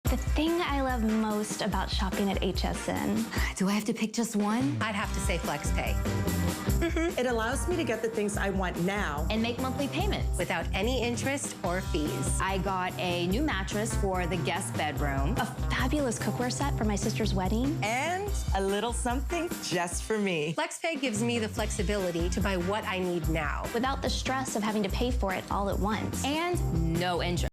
Speaker 9: The thing I love most about shopping at HSN.
Speaker 10: Do I have to pick just one?
Speaker 11: I'd have to say FlexPay.
Speaker 12: It allows me to get the things I want now
Speaker 11: and make monthly payments without any interest or fees.
Speaker 10: I got a new mattress for the guest bedroom,
Speaker 9: a fabulous cookware set for my sister's wedding,
Speaker 12: and a little something just for me.
Speaker 11: FlexPay gives me the flexibility to buy what I need now
Speaker 9: without the stress of having to pay for it all at once.
Speaker 10: And no interest.